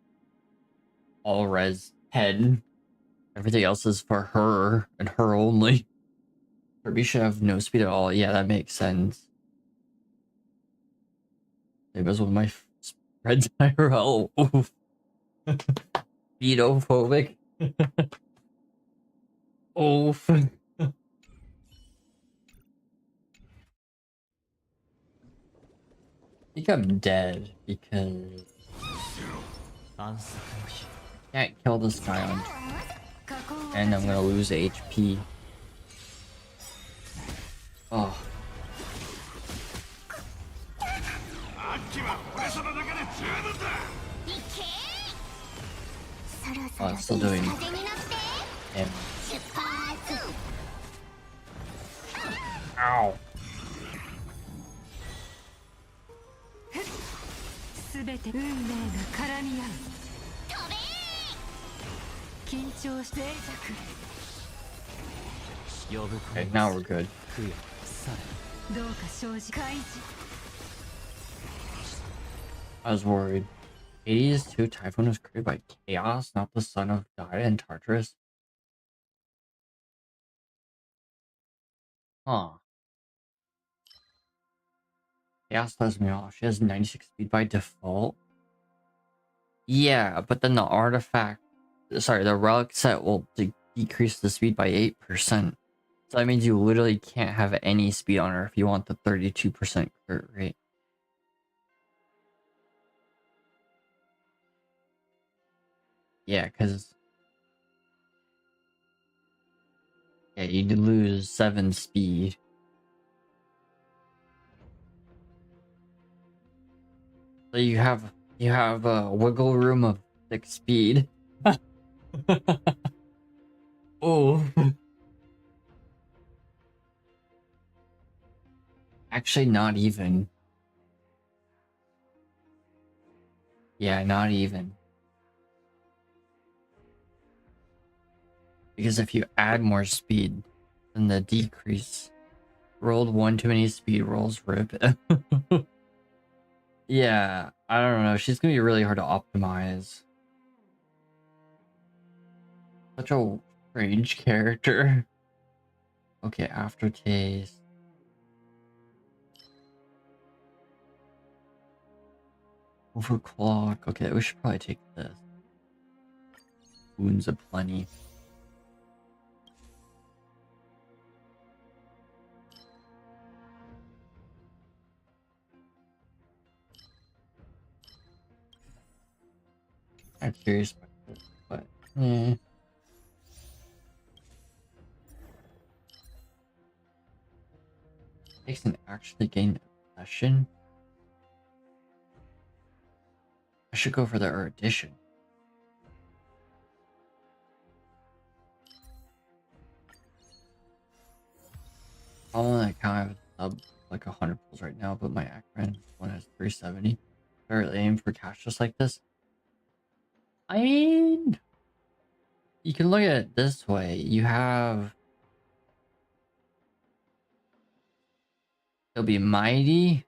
all res 10. Everything else is for her and her only. Tribbie should have no speed at all. Yeah, that makes sense. Same as with my spreads IRL. Oof. Speedophobic. Oof. I think I'm dead because I can't kill this guy on, and I'm gonna lose HP. Oh. Oh, it's still doing damage. Ow. すべて運命が絡み合う。緊張して脆弱。 Okay, now we're good. どうか正直開示。 I was worried. Hades 2 Typhoon was created by Chaos, not the son of Gaia and Tartarus. Huh. Chaos throws me off. She has 96 speed by default. Yeah, but then the artifact, sorry, the relic set will decrease the speed by 8%. So that means you literally can't have any speed on her if you want the 32% crit rate. Yeah, because... yeah, you'd lose 7 speed. So you have a wiggle room of 6 speed. Oh. Actually, not even. Yeah, not even. Because if you add more speed, then the decrease. Rolled one too many speed rolls, rip. Yeah, I don't know. She's gonna be really hard to optimize. Such a strange character. Okay, aftertaste. Overclock. Okay, we should probably take this. Wounds aplenty. I'm curious about this, but takes an actually gain possession. I should go for the erudition. I'm on account of sub like 100 pulls right now, but my Akron one has 370. Fairly aim for cash just like this. I mean, you can look at it this way. You have, it'll be mighty,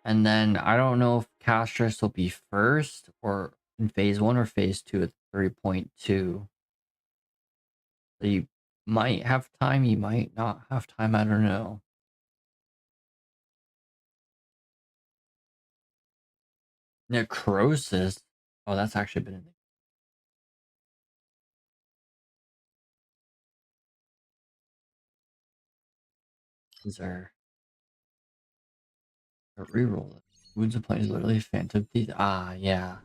and then I don't know if Castress will be first or in phase 1 or phase 2 at 3.2. So you might have time, you might not have time, I don't know. Necrosis. Oh, that's actually been in the... These are a reroll. Wounds of Plane is literally Phantom Teeth. Ah, yeah.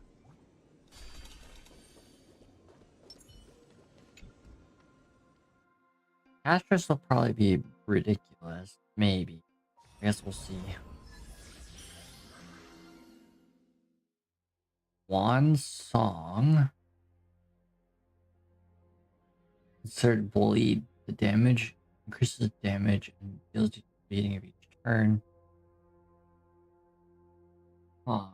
Castress will probably be ridiculous. Maybe. I guess we'll see. One song. Insert bleed. The damage increases damage and deals the beating of each turn. Huh.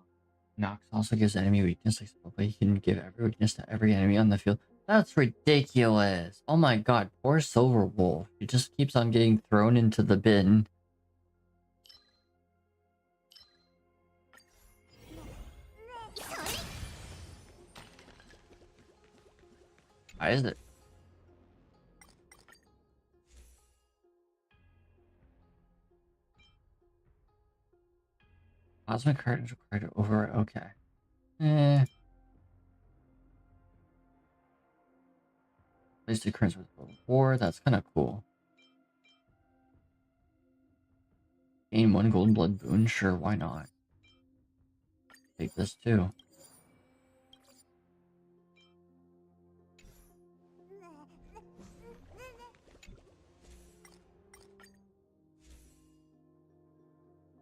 Nox also gives enemy weakness, like but he can give every weakness to every enemy on the field. That's ridiculous. Oh my god, poor Silver Wolf. He just keeps on getting thrown into the bin. Why is it? Cosmic card is required to over. Okay. Place the currents with level 4. That's kind of cool. Gain 1 golden blood boon. Sure, why not? Take this too.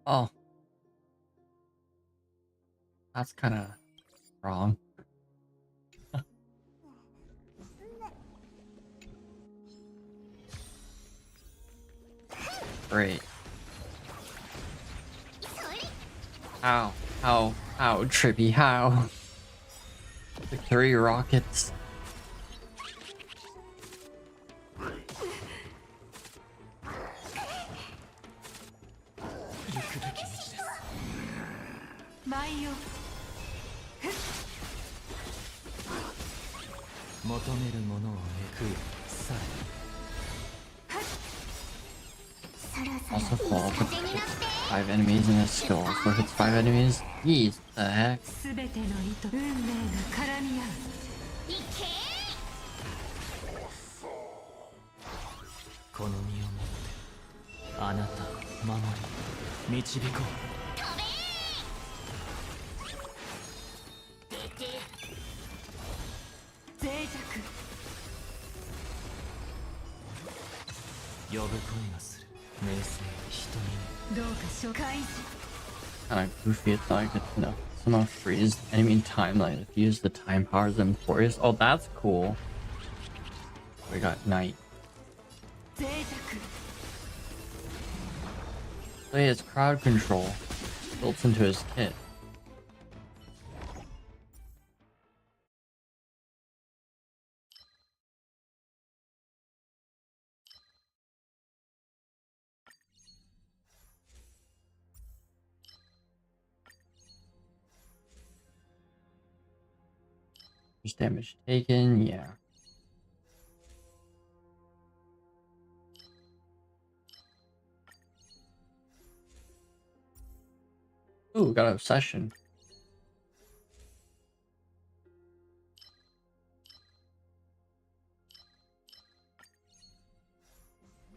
Oh. That's kind of wrong. Great. How? How, Tribbie, how? The 3 rockets. Also fall, but 5 enemies in a skill, so hits 5 enemies. Jeez, the heck? Kinda goofy, it's like it's somehow freeze enemy in time, like if you use the time powers of Amphoreus. Oh, that's cool. We got Knight. So he has crowd control built into his kit. There's damage taken, yeah. Ooh, got an obsession.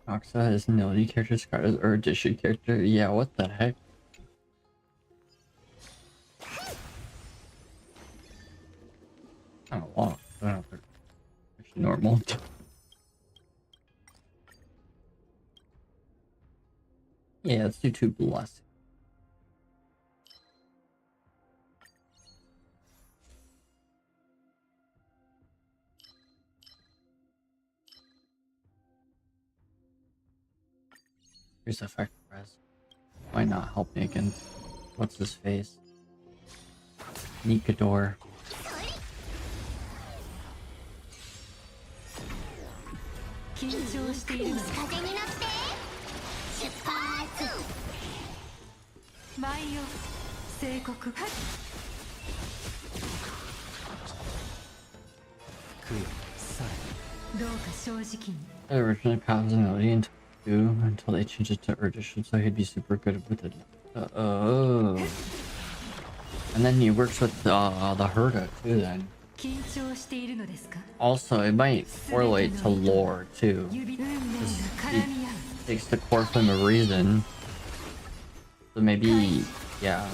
Oxa is an ability character, Scar is or addition character. Yeah, what the heck? Kinda long. I don't know if they're actually normal. Yeah, let's do 2 blessings. Here's effect res. Why not help me against what's his face? Nikador. The original continuity until they changed it to Erdishin, so he'd be super good with it. Oh. And then he works with the Herda too then. Also, it might correlate to lore too. He takes the core flame of reason. So maybe, yeah.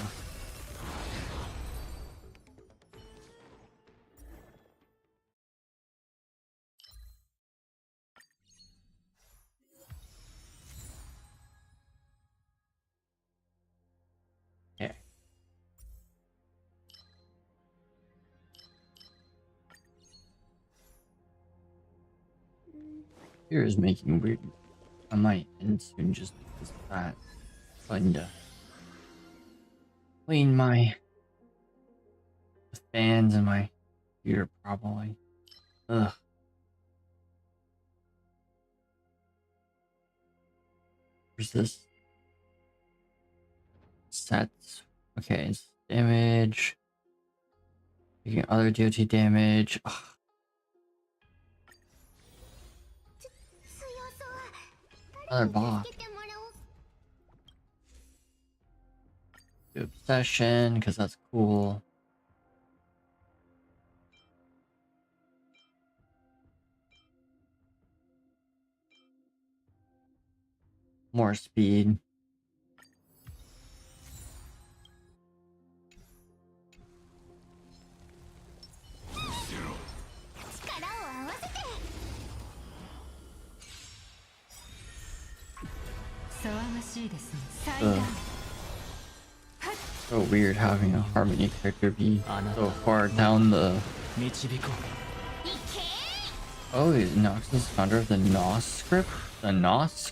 Okay. Here is making weird. I might end soon just because of that. Trying to clean my fans and my computer probably. Ugh. Where's this? Sets. Okay, it's damage. Taking other DOT damage. Ugh. Another boss. Do obsession, because that's cool. More speed. So weird having a harmony character be so far down the. Oh, Nox is founder of the NOS script? The NOS?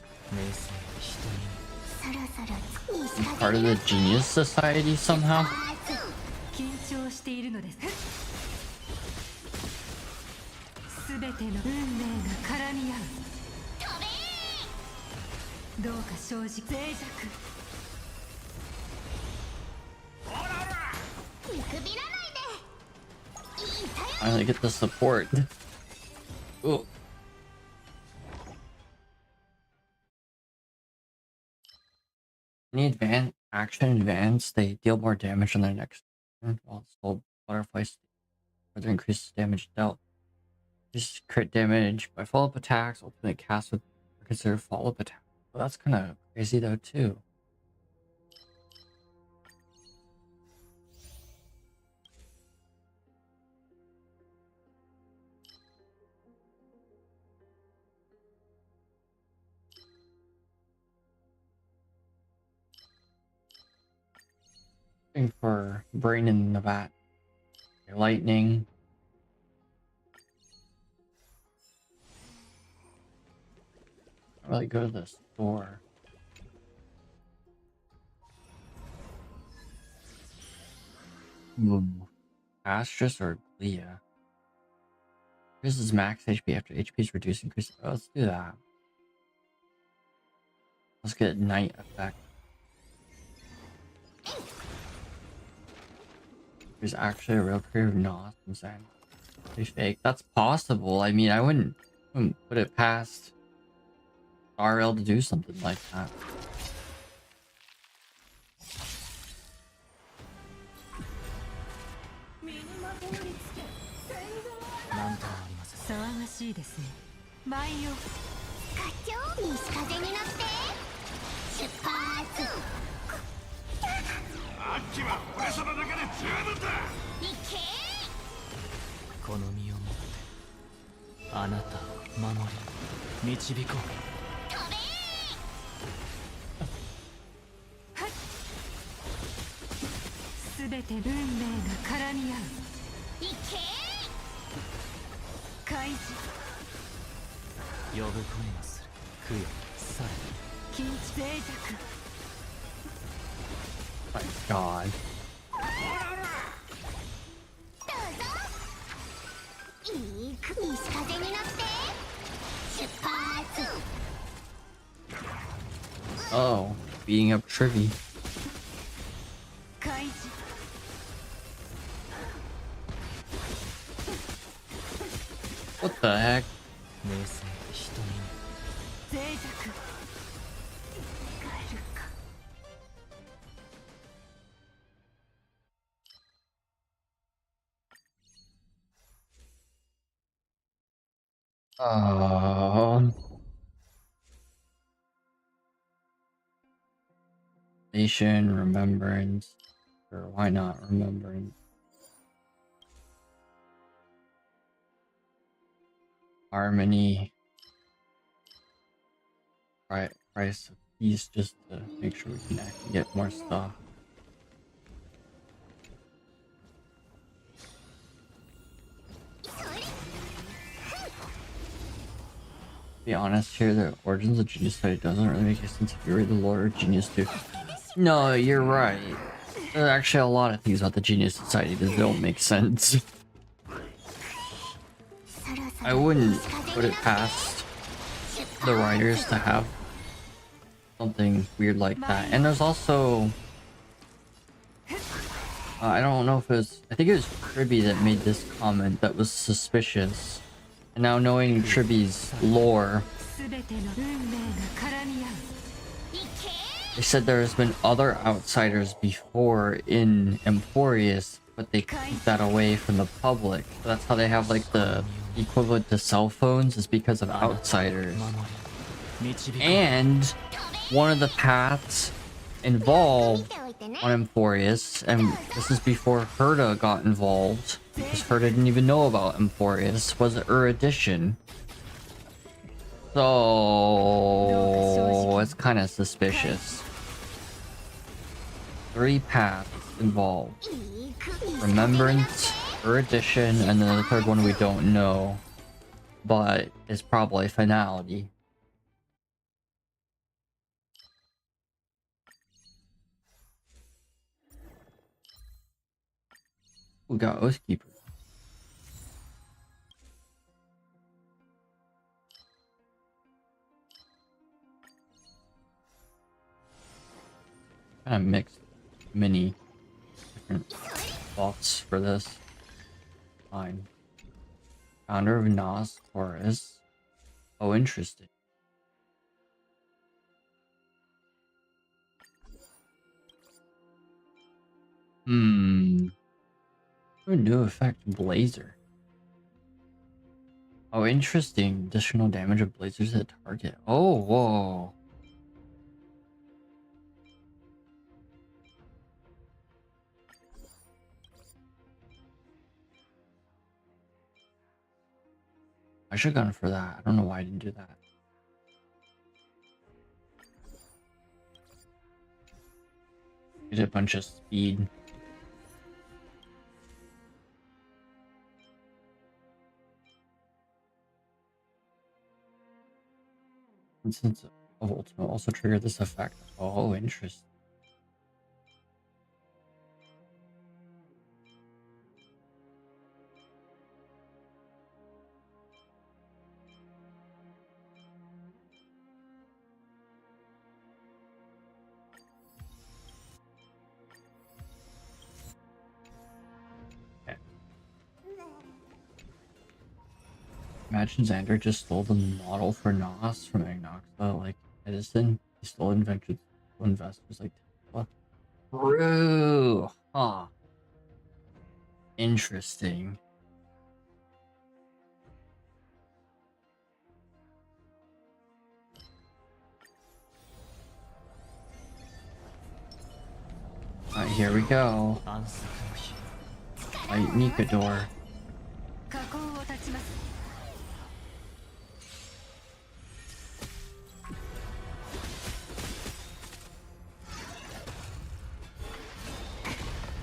Part of the Genius Society somehow? 緊張しているのです。すべての運命が絡み合う。どうか正直脆弱。見くびらないで。Finally get the support. Ooh. Any advanced action advance, they deal more damage on their next turn, while soul butterfly further increases damage dealt. Just crit damage by follow-up attacks, ultimately cast with considered follow-up attack. Well, that's kind of crazy though too. Looking for brain in the vat. Lightning. Can't really go to the store. Astrus or Glia? This is max HP after HP is reduced. Increase. Oh, let's do that. Let's get night effect. There's actually a real career of NOS inside. Pretty fake. That's possible. I mean, I wouldn't put it past RL to do something like that. My God. Oh, beating up Tribbie. What the heck? Nation, remembrance, or why not remembrance? Harmony. Right, price of peace, just to make sure we can actually get more stuff. To be honest here, the origins of Genius Society doesn't really make sense if you read the lore of Genius 2. No, you're right. There are actually a lot of things about the Genius Society that don't make sense. I wouldn't put it past the writers to have something weird like that. And there's also... I don't know if it was... I think it was Tribbie that made this comment that was suspicious. And now knowing Tribbie's lore... They said there's been other outsiders before in Amphoreus, but they keep that away from the public. So that's how they have like the equivalent to cell phones, is because of outsiders. And one of the paths involved on Amphoreus, and this is before Herda got involved, because Herda didn't even know about Amphoreus, was Erudition. So it's kind of suspicious. 3 paths. involved. Remembrance, Erudition, and then the third one we don't know. But it's probably Finality. We got Oathkeeper. Kind of mixed many different thoughts for this. Fine. Founder of Nas Taurus. Oh, interesting. A new effect, Blazer. Oh, interesting. Additional damage of blazers at target. Oh, whoa. I should have gone for that. I don't know why I didn't do that. Get a bunch of speed. And since ultimate also triggered this effect. Oh, interesting. Imagine Xander just stole the model for Nos from Agnoxa, like Edison. He stole inventions investors like Tesla. True. Huh. Interesting. Alright, here we go. Light Nikador.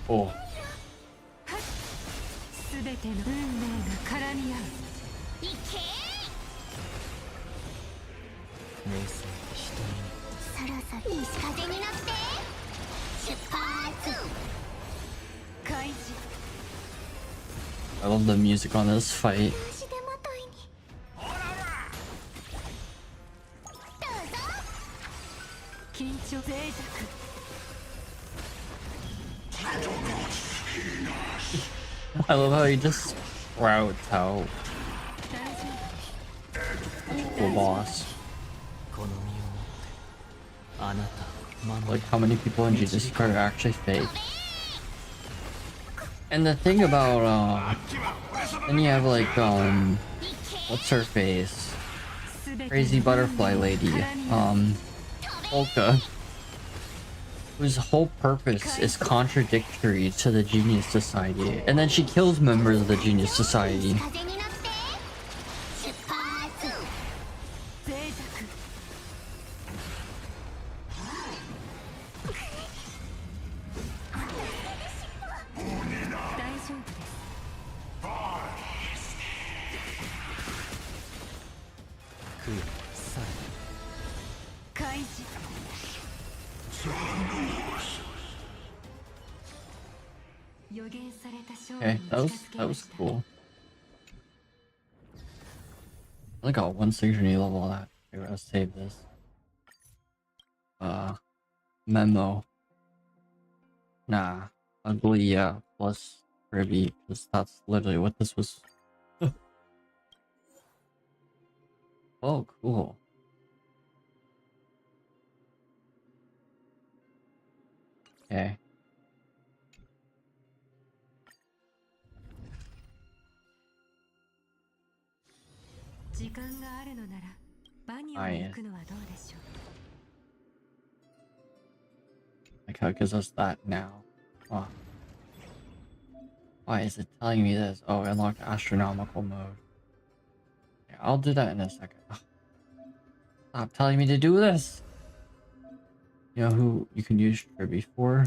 Oh. I love the music on this fight. I love how he just sprouts out. Cool boss. Like how many people in Jesus Christ are actually fake. And the thing about then you have like what's her face? Crazy butterfly lady. Polka. Whose whole purpose is contradictory to the Genius Society. And then she kills members of the Genius Society. Okay, that was cool. I got one signature level on that. Okay, we're gonna save this. Memo. Nah. Ugly, yeah, plus Tribbie, because that's literally what this was. Oh, cool. Okay. Like how it gives us that now. Oh. Why is it telling me this? Oh, unlock astronomical mode. Okay, I'll do that in a second. Stop telling me to do this. You know who you can use Tribbie for?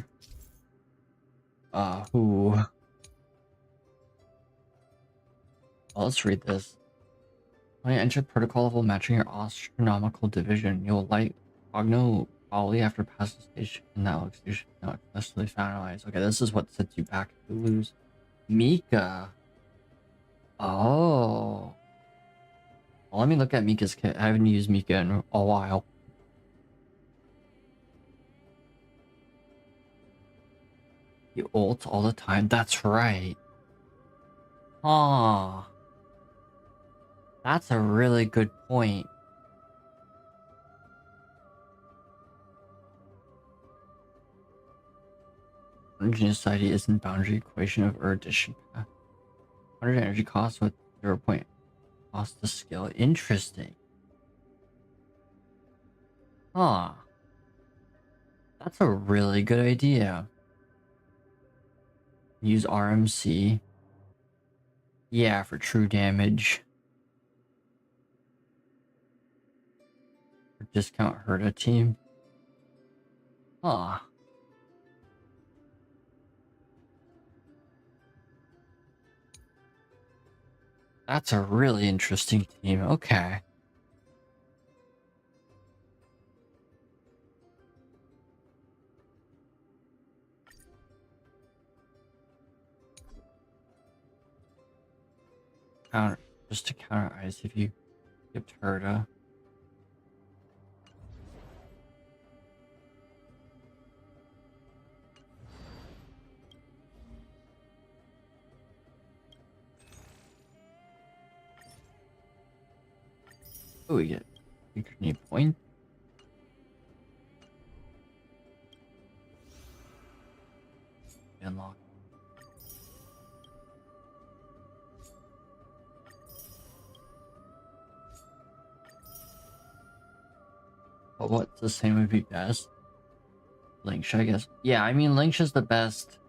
Who? Well, let's read this. When you enter protocol level matching your astronomical division, you'll light Cogno probably after passing stage, and that looks usually not necessarily finalized. Okay, this is what sets you back if you lose. Mika. Oh. Well, let me look at Mika's kit. I haven't used Mika in a while. You ult all the time. That's right. Ah. That's a really good point. Energy society isn't boundary equation of erudition path. 100 energy cost with 0 point cost to skill. Interesting. Huh. That's a really good idea. Use RMC. Yeah, for true damage. Or discount hurt a team. Huh. That's a really interesting team. Okay. Counter, just to counter ice if you skipped Herda. Oh, we get need point. Unlock. But what's the same would be best? Linksh, I guess. Yeah, I mean, Linksh is the best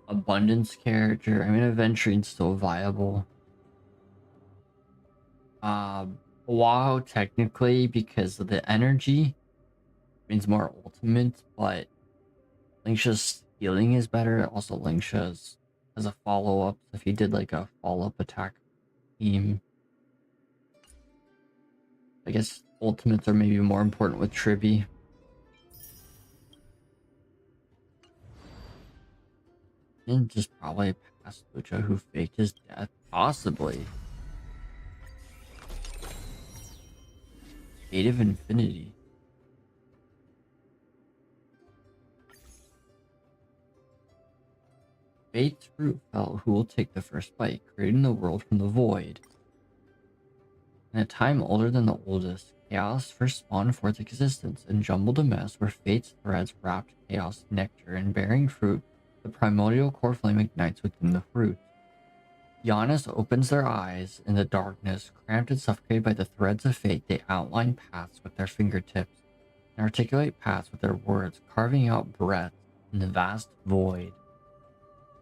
abundance character. I mean, Aventrine's still viable. Wow, technically, because of the energy means more ultimate, but Linksha's healing is better. Also, Linksha's as a follow-up. If you did like a follow-up attack team, I guess ultimates are maybe more important with Tribbie. And just probably past Lucha who faked his death, possibly. Fate of Infinity. Fate's fruit fell who will take the first bite, creating the world from the void. In a time older than the oldest, chaos first spawned forth existence and jumbled a mess where fate's threads wrapped chaos nectar and bearing fruit. The primordial core flame ignites within the fruit. Giannis opens their eyes in the darkness, cramped and suffocated by the threads of fate. They outline paths with their fingertips and articulate paths with their words, carving out breath in the vast void.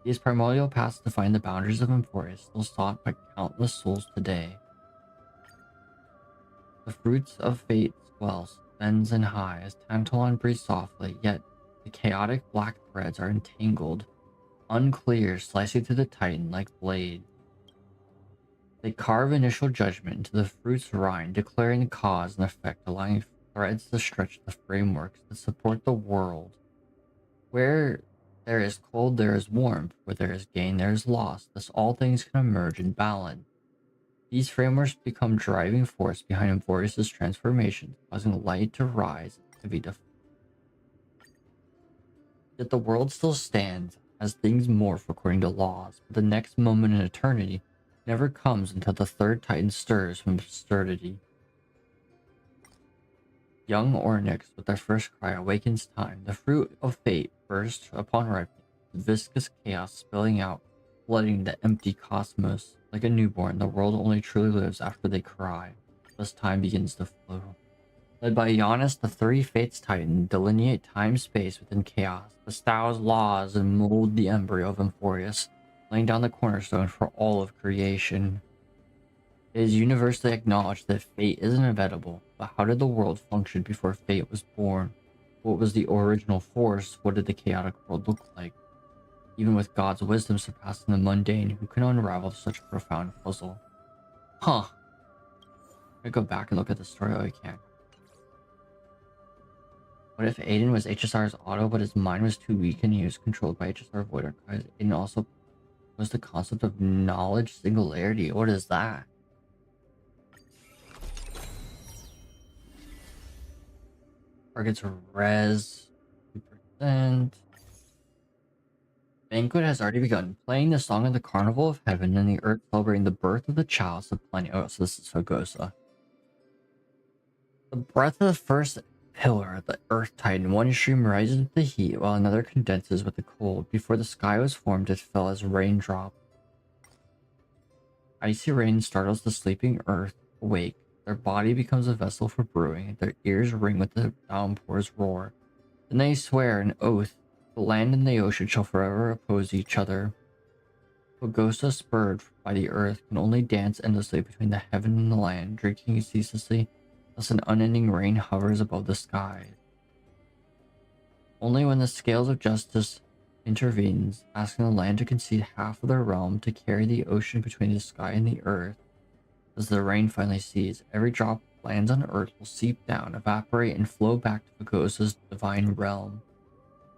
These primordial paths define the boundaries of Amphoreus, still sought by countless souls today. The fruits of fate swells, bends and high as Tantalon breathes softly, yet the chaotic black threads are entangled, unclear, slicing through the titan like blade. They carve initial judgment into the fruit's rind, declaring the cause and effect, allowing threads to stretch the frameworks that support the world. Where there is cold, there is warmth. Where there is gain, there is loss. Thus all things can emerge in balance. These frameworks become driving force behind Amphoreus' transformation, causing light to rise to be defined. Yet the world still stands as things morph according to laws, but the next moment in eternity never comes until the third titan stirs from absurdity. Young Ornyx, with their first cry, awakens time. The fruit of fate bursts upon ripening, viscous chaos spilling out, flooding the empty cosmos. Like a newborn, the world only truly lives after they cry. Thus time begins to flow. Led by Giannis, the three fates titan delineate time-space within chaos, espouse laws, and mold the embryo of Amphoreus, laying down the cornerstone for all of creation. It is universally acknowledged that fate is inevitable, but how did the world function before fate was born? What was the original force? What did the chaotic world look like? Even with God's wisdom surpassing the mundane, who can unravel such a profound puzzle? Huh. I go back and look at the story. Oh, I can't. What if Aiden was HSR's auto, but his mind was too weak and he was controlled by HSR Void Archives? Aiden also was the concept of knowledge singularity. What is that? Targets res 2%. Banquet has already begun. Playing the song of the Carnival of Heaven and the Earth celebrating the birth of the child of plenty. Oh, so this is Fagosa. The breath of the first pillar, the Earth Titan. One stream rises with the heat while another condenses with the cold. Before the sky was formed, it fell as raindrop. Icy rain startles the sleeping Earth awake. Their body becomes a vessel for brewing. Their ears ring with the downpour's roar. Then they swear an oath. The land and the ocean shall forever oppose each other. Fagosa, spurred by the earth, can only dance endlessly between the heaven and the land, drinking ceaselessly, thus an unending rain hovers above the sky. Only when the scales of justice intervenes, asking the land to concede half of their realm to carry the ocean between the sky and the earth, does the rain finally cease. Every drop lands on earth will seep down, evaporate, and flow back to Fagosa's divine realm.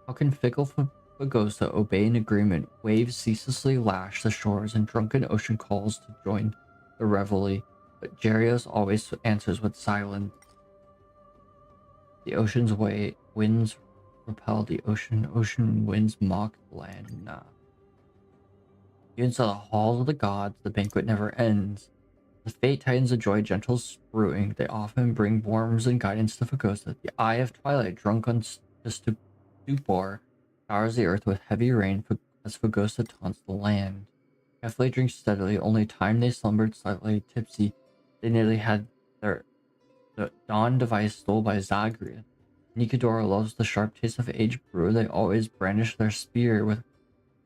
How can fickle Fagosa obey an agreement? Waves ceaselessly lash the shores, and drunken ocean calls to join the revelry, but Jarios always answers with silence. The ocean's winds repel the ocean winds mock the land. Nah. Even so, the halls of the gods, the banquet never ends. The fate titans enjoy gentle brewing. They often bring warmth and guidance to Fagosa. The eye of twilight, drunk on stupor, showers the earth with heavy rain as Fagosa taunts the land. Carefully drink steadily. Only time they slumbered slightly tipsy. They nearly had the dawn device stole by Zagreus. Nikadora loves the sharp taste of aged brew. They always brandish their spear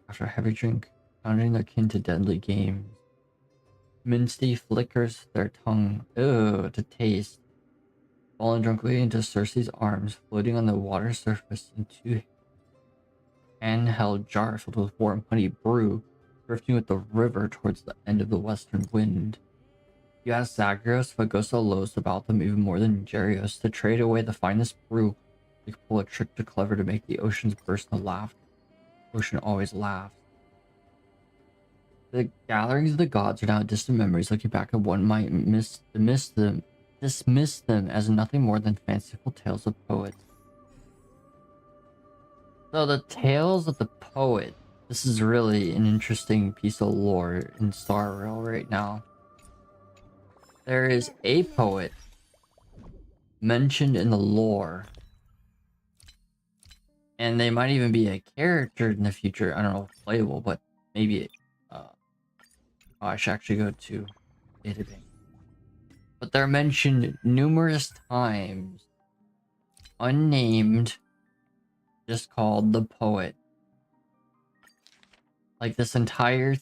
after heavy drink, challenging their kin to deadly games. Minty flickers their tongue, to taste. Falling drunkenly into Circe's arms, floating on the water surface in two handheld jars filled with warm honey brew, drifting with the river towards the end of the western wind. You ask Zagreus, Fagosa loathes about them even more than Jarios. To trade away the finest brew, they could pull a trick too clever to make the oceans burst into laughter. The ocean always laughs. The gatherings of the gods are now distant memories. Looking back at one might dismiss them as nothing more than fanciful tales of poets. So the tales of the poet. This is really an interesting piece of lore in Star Rail right now. There is a poet mentioned in the lore, and they might even be a character in the future. I don't know if playable, but maybe. I should actually go to database. But they're mentioned numerous times. Unnamed, just called the poet. Like this entire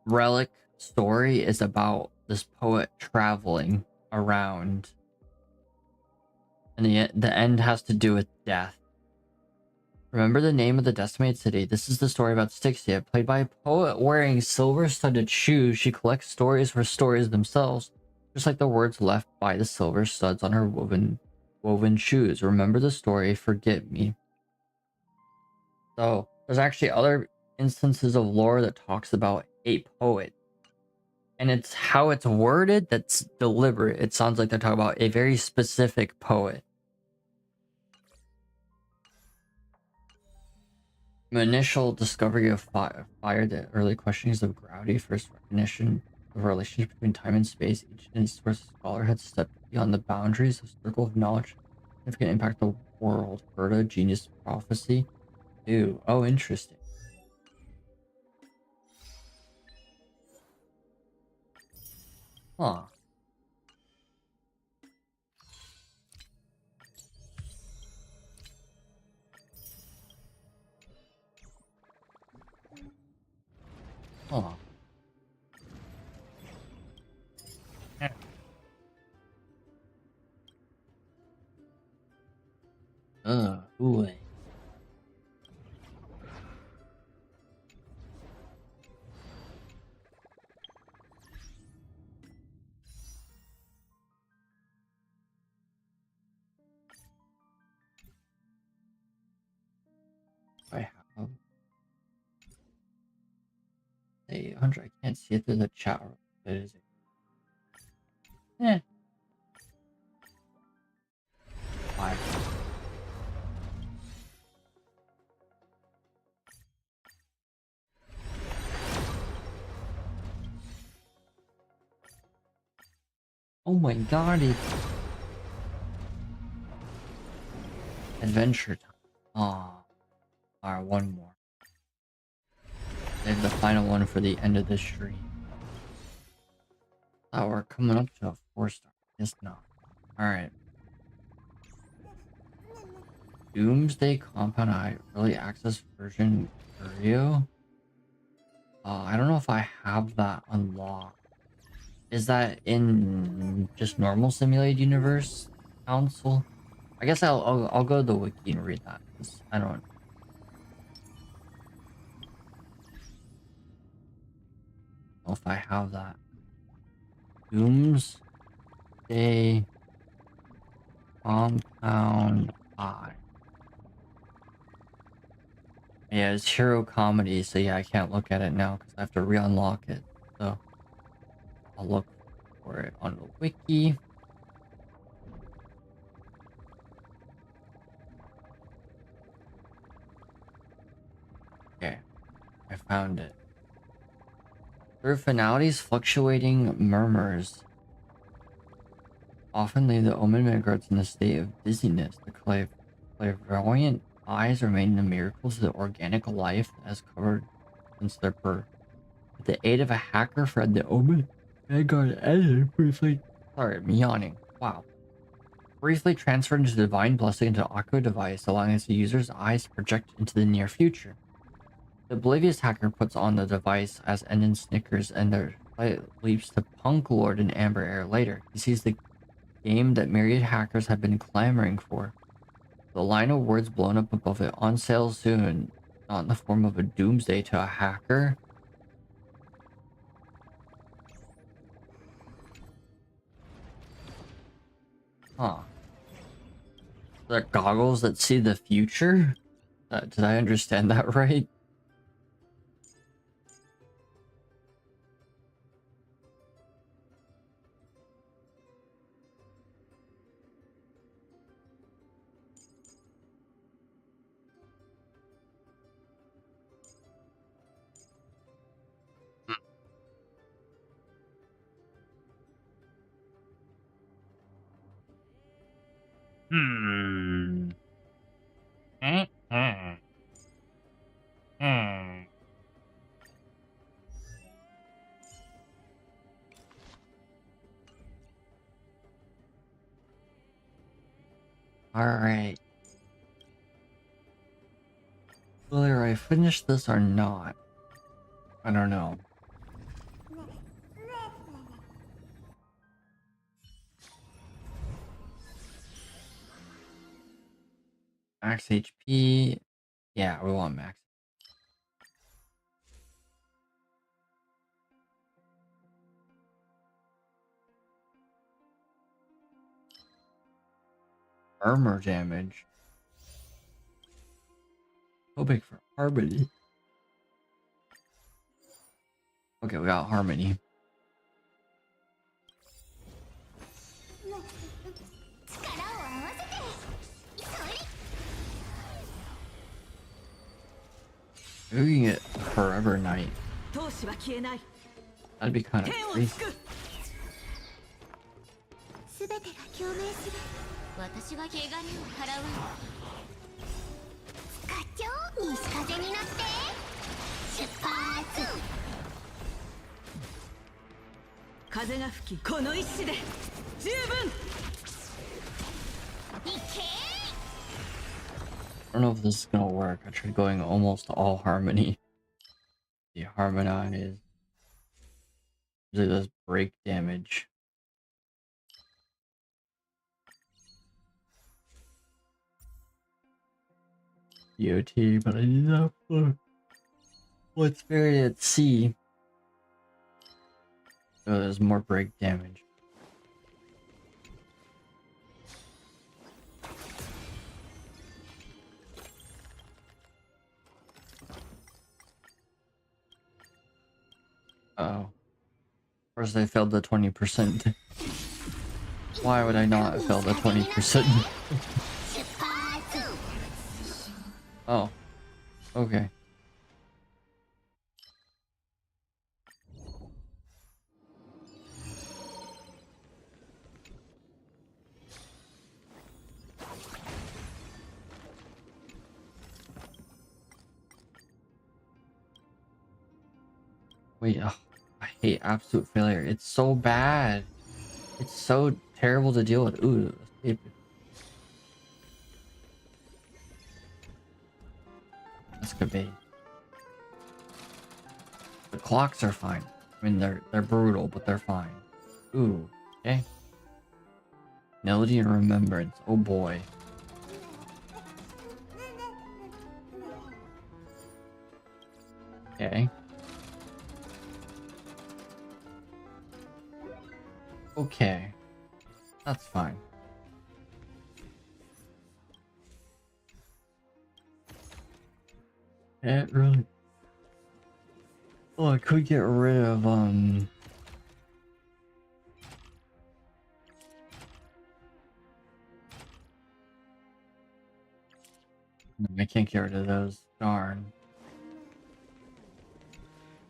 relic story is about this poet traveling around, and the end has to do with death. Remember the name of the decimated city. This is the story about Styxia, played by a poet wearing silver-studded shoes. She collects stories for stories themselves, just like the words left by the silver studs on her woven shoes. Remember the story, forget me. So there's actually other instances of lore that talks about a poet, and it's how it's worded that's deliberate. It sounds like they're talking about a very specific poet. The initial discovery of fire, the early questionings of gravity, first recognition of a relationship between time and space. Each instance scholar had stepped beyond the boundaries of circle of knowledge, significant impact on the world. Berta, genius prophecy. Ew. Oh, interesting. Huh. Huh. Yeah. Ooh. I have 800. I can't see it through the chat room. It is. Eh. 5. Oh my god, it's adventure time. Ah, alright, one more. And the final one for the end of the stream. Oh, we're coming up to a 4-star. It's not. Alright. Doomsday Compound Eye Early Access version Curio. I don't know if I have that unlocked. Is that in just normal simulated universe council? I guess I'll go to the wiki and read that. 'Cause I don't know if I have that. Doomsday Compound Eye. Yeah, it's hero comedy, so yeah, I can't look at it now because I have to re-unlock it. So I'll look for it on the wiki. Okay, I found it. Through finality's fluctuating murmurs often leave the omen migrants in a state of dizziness. The clairvoyant eyes remain the miracles of the organic life as covered since their birth. With the aid of a hacker, Fred the omen vanguard editor briefly. Sorry, I'm yawning. Wow. Briefly transferred into divine blessing into an Aqua device, allowing the user's eyes to project into the near future. The oblivious hacker puts on the device as Endon snickers and their flight leaps to Punk Lord in Amber Air later. He sees the game that myriad hackers have been clamoring for. The line of words blown up above it, on sale soon, not in the form of a doomsday to a hacker. Huh. They're goggles that see the future? Did I understand that right? Hmm. Alright. Whether I finish this or not, I don't know. Max HP. Yeah, we want max. Armor damage. So big for harmony. Okay, we got harmony. Maybe we can get Forever Night. That'd be kind of crazy. 全てが共鳴する。私が怪我人を払う。課長、西風に乗って出発。風が吹き、この一矢で十分。いけ。I don't know if this is gonna work. I tried going almost all harmony. The harmonize usually does break damage. DOT, but I need that for what's buried at sea. So there's more break damage. Oh. First I failed the 20%. Why would I not fail the 20%? Oh. Okay. Wait, ugh, I hate absolute failure. It's so bad. It's so terrible to deal with. Ooh, escape. Escapade. The clocks are fine. I mean, they're brutal, but they're fine. Ooh, okay. Melody and remembrance. Oh boy. Okay. Okay. That's fine. It really. Oh, I could get rid of I can't get rid of those. Darn.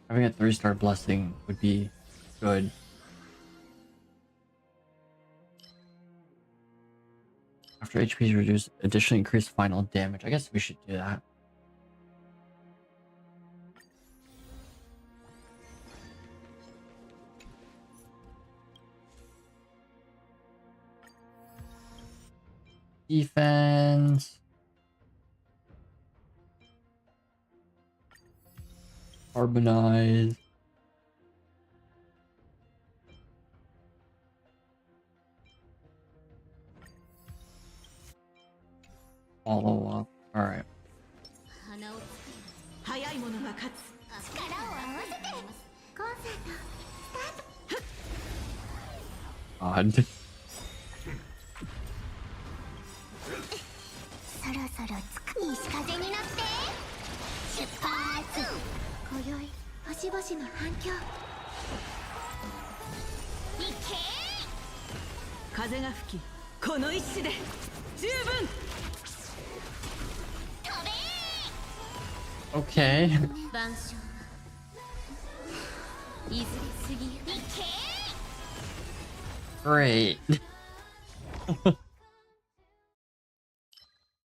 Having a 3-star blessing would be good. After HP is reduced, additionally increase final damage. I guess we should do that. Defense. Carbonize. Follow up. Alright. Odd. Okay. Great.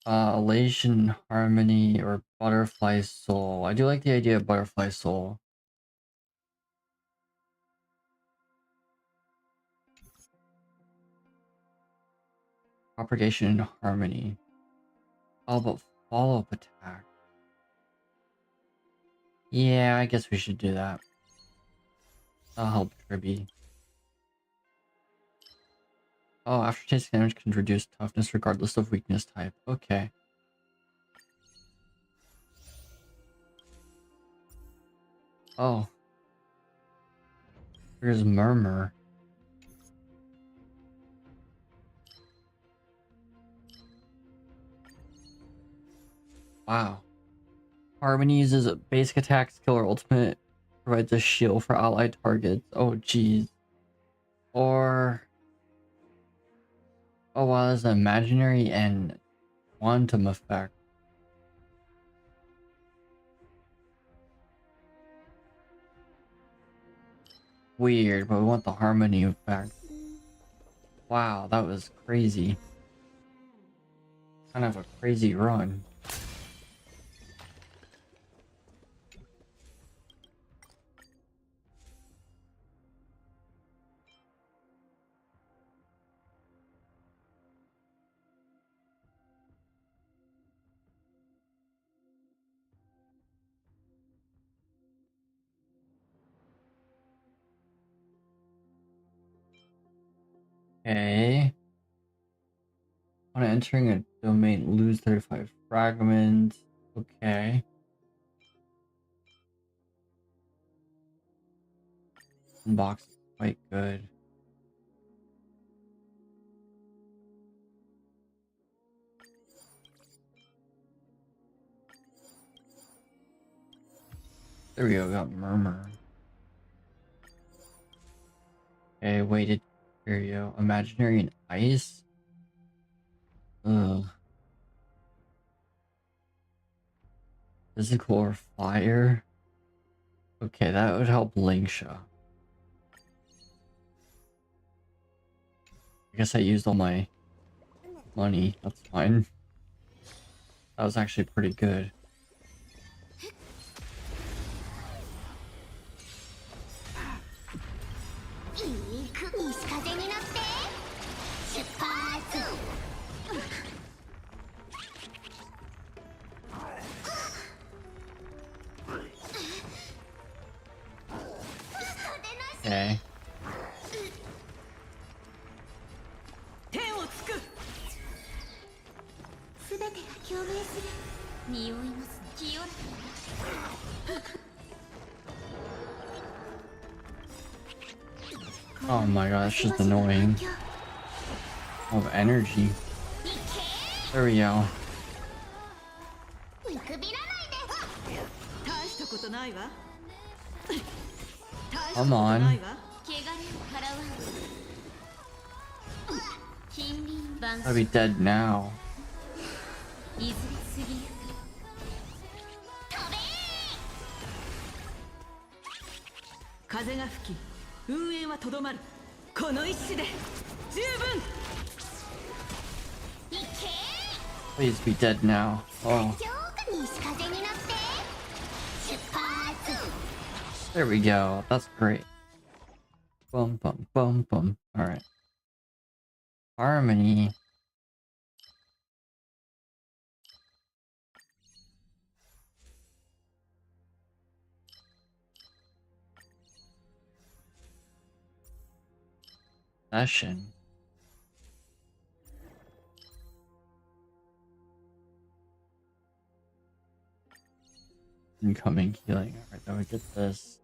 Elation, harmony, or butterfly soul. I do like the idea of butterfly soul. Propagation and harmony. All about follow-up attack. Yeah, I guess we should do that. That'll help Tribbie. Oh, after tasting damage can reduce toughness regardless of weakness type. Okay. Oh. Here's Murmur. Wow. Harmony uses a basic attack, skill, or ultimate. Provides a shield for allied targets. Oh, jeez. Or... oh, wow, there's an imaginary and quantum effect. Weird, but we want the harmony effect. Wow, that was crazy. Kind of a crazy run. Okay. On entering a domain, lose 35 fragments. Okay. Box is quite good. There we go, got Murmur. Okay, weighted curio. Imaginary and ice? Ugh. Physical or fire? Okay, that would help Lingsha. I guess I used all my money. That's fine. That was actually pretty good. Okay. Oh my god, that's just annoying. Of energy. There we go. Come on. I'll be dead now. Please be dead now. Oh. There we go. That's great. Bum bum bum bum. Alright. Harmony. Session. Incoming healing. Alright, now we get this.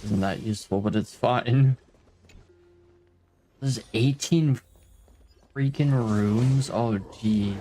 Isn't that useful, but it's fine. There's 18 freaking rooms. Oh, gee.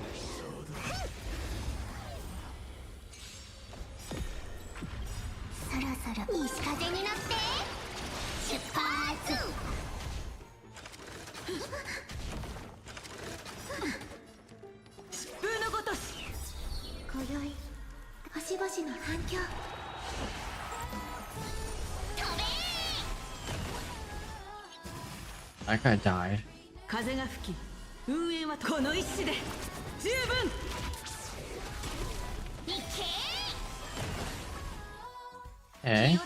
That guy died. Okay.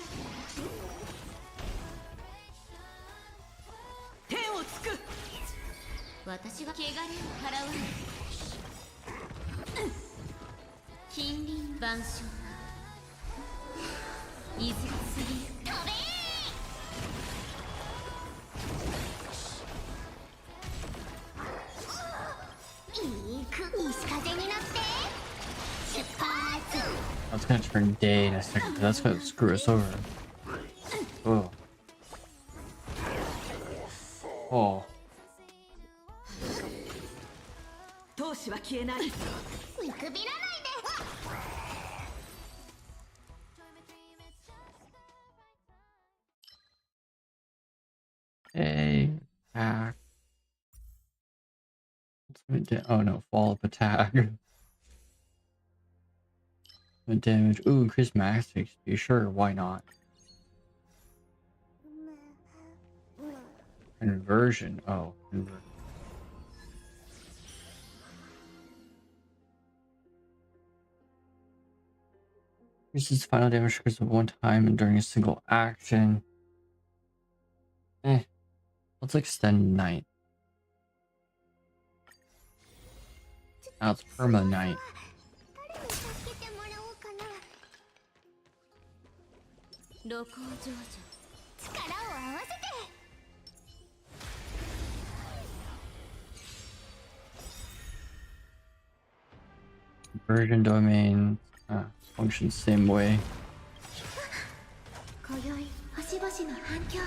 That's gonna turn day in a second. That's gonna screw us over. Oh. Oh. Hey, attack. Oh no, follow-up attack. Damage. Ooh, increase max XP. Sure, why not? Conversion. Oh, conversion. Increases final damage occurs at one time and during a single action. Let's extend night. Now it's perma night. Conversion domain. Functions same way. 今宵星々の反響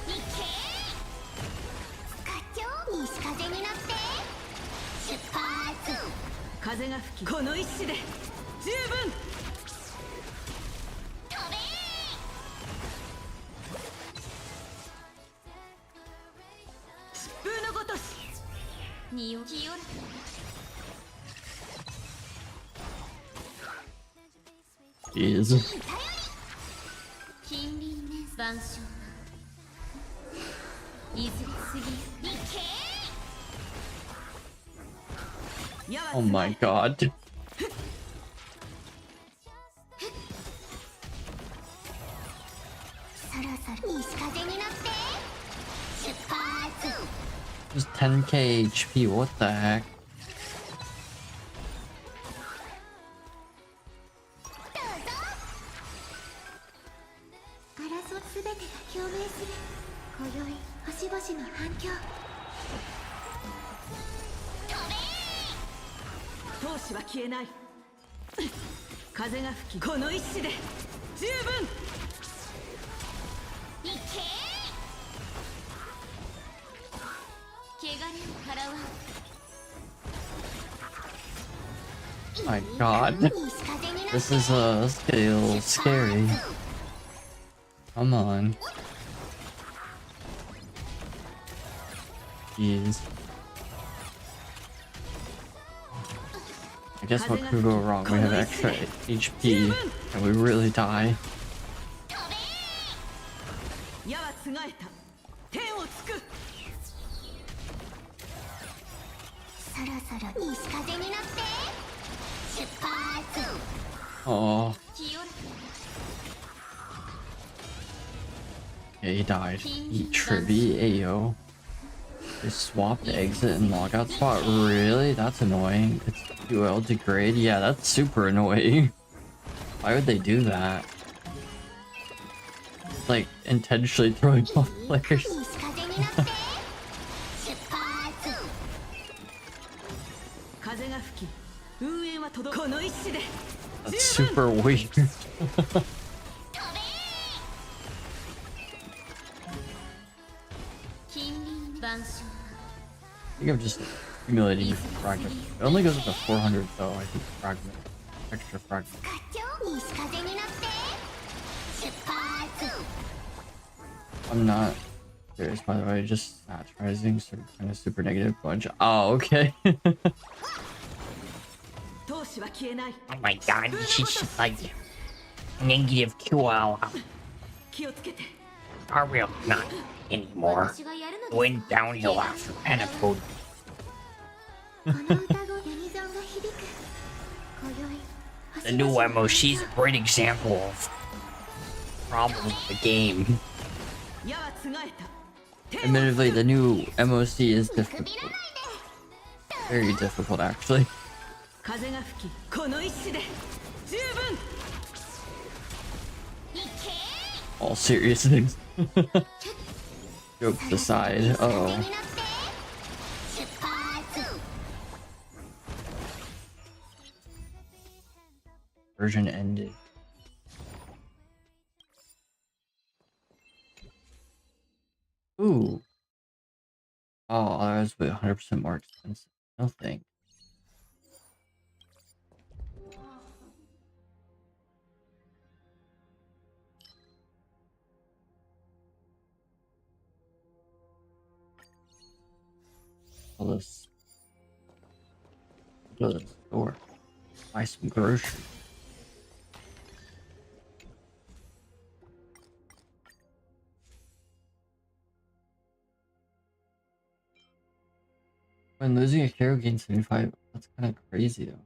いけ課長西風になって出発風が吹きこの一矢で十分飛べ疾風のごとし匂きよら Jeez. 近隣ね晩鐘いずれ次いけ Oh my god. そろそろ西風になって出発 Just 10k HP, what the heck? 争うすべてが共鳴する今宵星々の反響闘志は消えない風が吹きこの一矢で十分いけ汚れを払わん My god. This is still scary. Come on. Jeez. I guess what could go wrong? We have extra HP and we really die. 矢はつがえた天をつくそろそろ西風になって出発 Oh, 清ら yeah, he died. Eat Tribbie, ayo. They swapped the exit and logout spot? Really? That's annoying. It's UL degrade? Yeah, that's super annoying. Why would they do that? Like, intentionally throwing off players. 西風になって出発風が吹き運営は届くこの一矢で That's super weird. 近隣晩鐘 I think I'm just accumulating fragments. It only goes up to 400 though, I think fragment. Extra fragment. 課長西風になって出発 I'm not serious by the way, just satirizing some kind of super negative bunch. Oh, okay. 闘志は消えない Oh my god, she's like negative QL. 気をつけて Are we not anymore? 私がやるのです Went downhill after Anapod. この歌声ユニゾンが響く今宵 The new MO, she's a great example of problems with the game. 矢はつがえた Admittedly, the new MOC is difficult. Very difficult, actually. 風が吹きこの一矢で十分 All serious things. Jokes aside. Uh-oh. Version ended. Ooh. Oh, that was 100% more expensive. No thanks. All this. Go to the store. Buy some groceries. When losing a hero gains 75, that's kind of crazy though.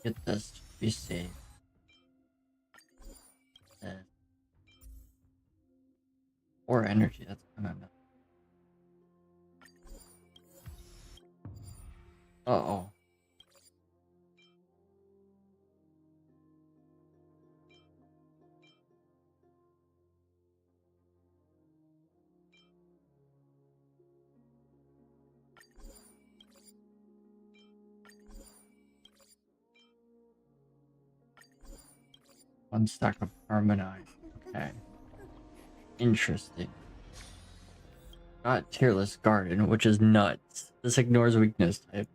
Get this, be safe. Or energy, that's kind of Uh-oh. One stack of Harmonite. Okay. Interesting. Got Tearless Garden, which is nuts. This ignores weakness type.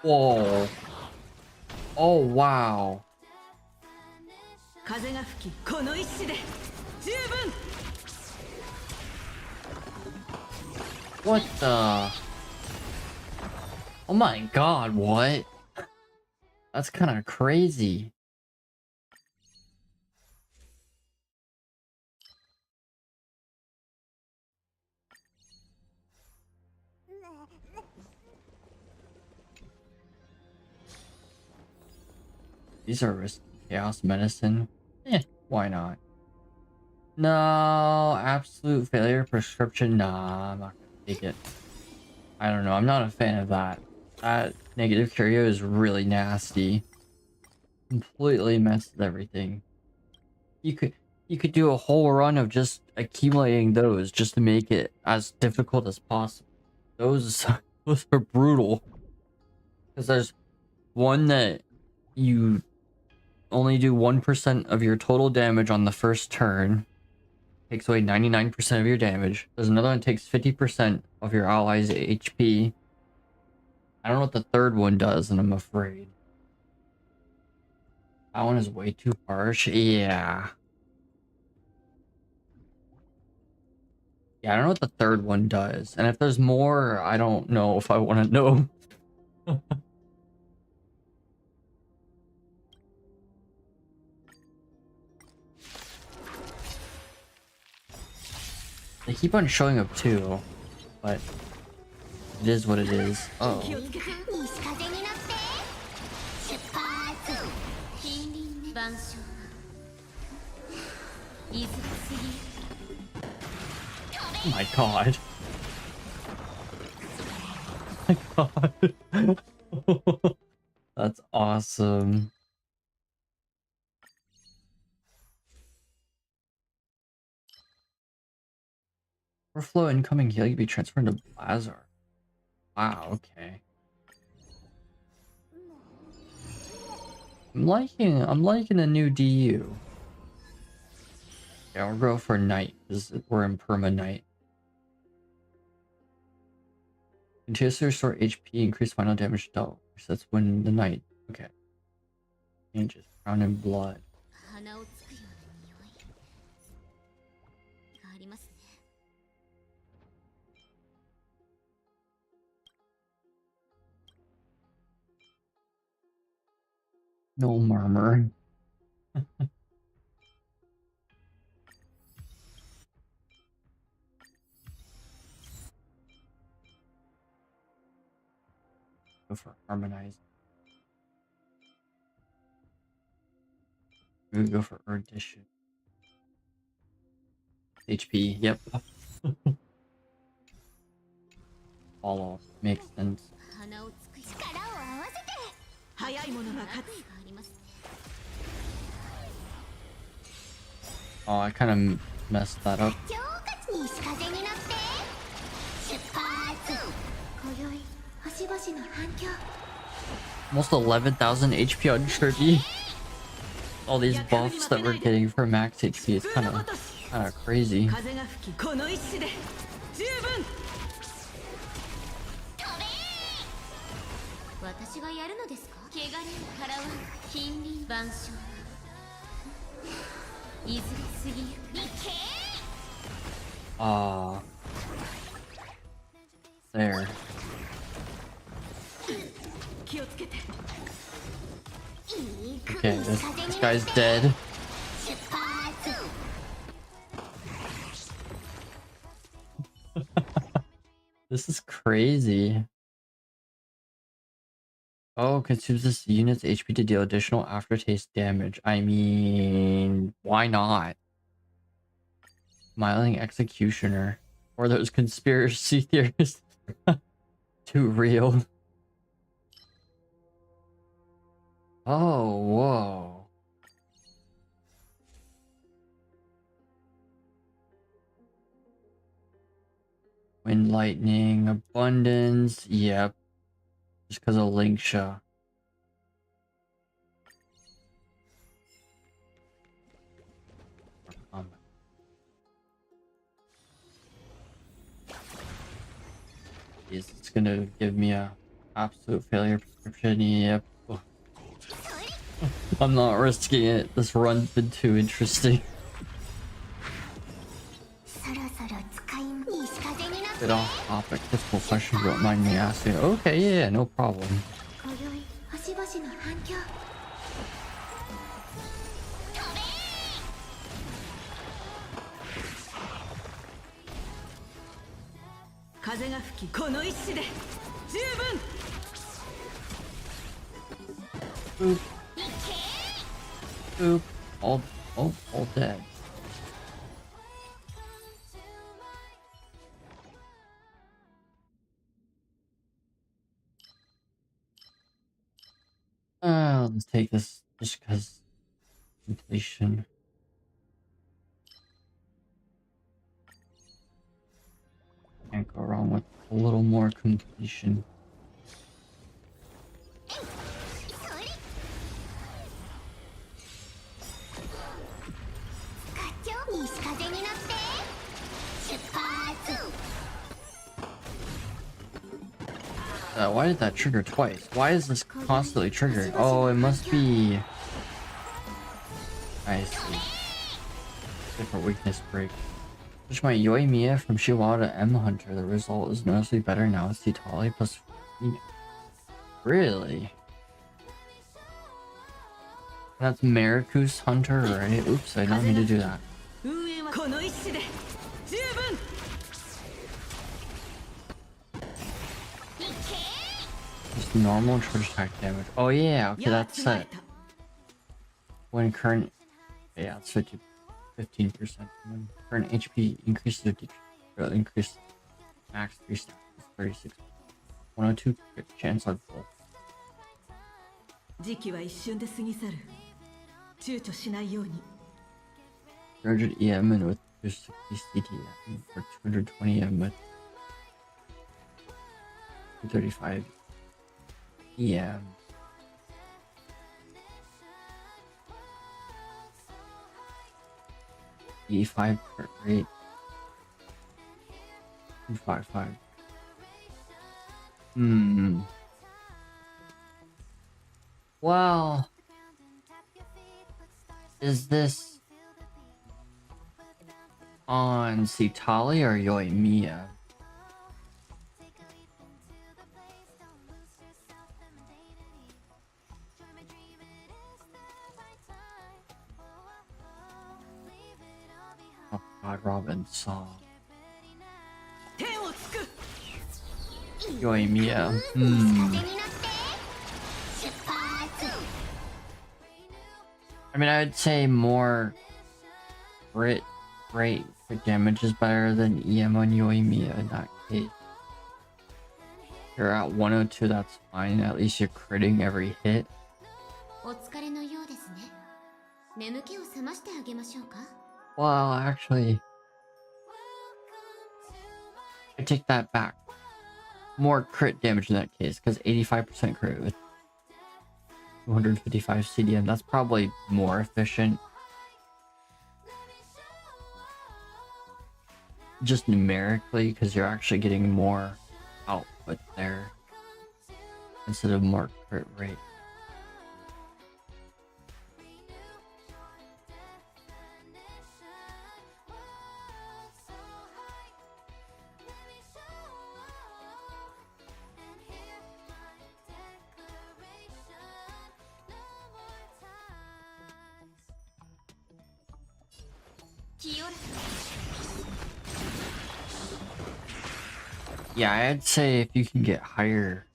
Whoa. Oh, wow. What the? Oh my god, what? That's kind of crazy. These are risky. Chaos Medicine. Why not? No, absolute failure prescription. Nah, I'm not gonna take it. I don't know. I'm not a fan of that. That negative curio is really nasty. Completely messes everything. You could do a whole run of just accumulating those just to make it as difficult as possible. Those are brutal. Because there's one that you only do 1% of your total damage on the first turn. Takes away 99% of your damage. There's another one that takes 50% of your allies' HP. I don't know what the third one does, and I'm afraid. That one is way too harsh. Yeah. Yeah, I don't know what the third one does. And if there's more, I don't know if I want to know. They keep on showing up too, but it is what it is. Oh. Oh my god. Oh my god. That's awesome. Overflow incoming heal can be transferred to Blazar. Wow, okay. I'm liking a new DU. Yeah, we'll go for night because we're in perma night. Continuously restore HP, increase final damage dealt. That's when the night. Okay. Changes. Crown in blood. No murmur. Go for harmonize. We go for erudition. HP, yep. Follow. Makes sense. Oh, I kind of messed that up. Almost 11,000 HP on Tribbie. All these buffs that we're getting for max HP is kind of crazy. There. Okay, this guy's dead. This is crazy. Oh, consumes this unit's HP to deal additional aftertaste damage. I mean, why not? Smiling Executioner. Or those conspiracy theorists. Too real. Oh, whoa. Wind, lightning, abundance. Yep. Just because of Linksha. It's gonna give me a absolute failure prescription. Yep. Ugh. I'm not risking it. This run's been too interesting. Bit off topic. Difficult question, don't mind me asking. Okay, yeah, no problem. Boop. Boop. All dead. Let's take this just because completion. Can't go wrong with a little more completion. Why did that trigger twice? Why is this constantly triggering? Oh, it must be... I see. Different weakness break. Switch my Yoimiya from Shiwa to M Hunter. The result is noticeably better now. It's Titali plus... Really? That's Maricus Hunter, right? Oops, I don't mean to do that. Just normal charge attack damage. Oh yeah, okay, that's set. When current... Yeah, it's 15%. When current HP increases or increase max 3 stats is 36. 102 chance on full. 300 EM and with 60 CTM for 220 EM with 235 EM. E5 crit rate. 255. Well, is this on Citali or Yoimiya? Oh God, Robin saw. Yoimiya. I mean, I'd say more crit rate for damage is better than EM on Yoimiya in that case. You're at 102, that's fine. At least you're critting every hit. Well, actually, I take that back. More crit damage in that case, because 85% crit with 255 CDM, that's probably more efficient. Just numerically, because you're actually getting more output there instead of more crit rate. Yeah, I'd say if you can get higher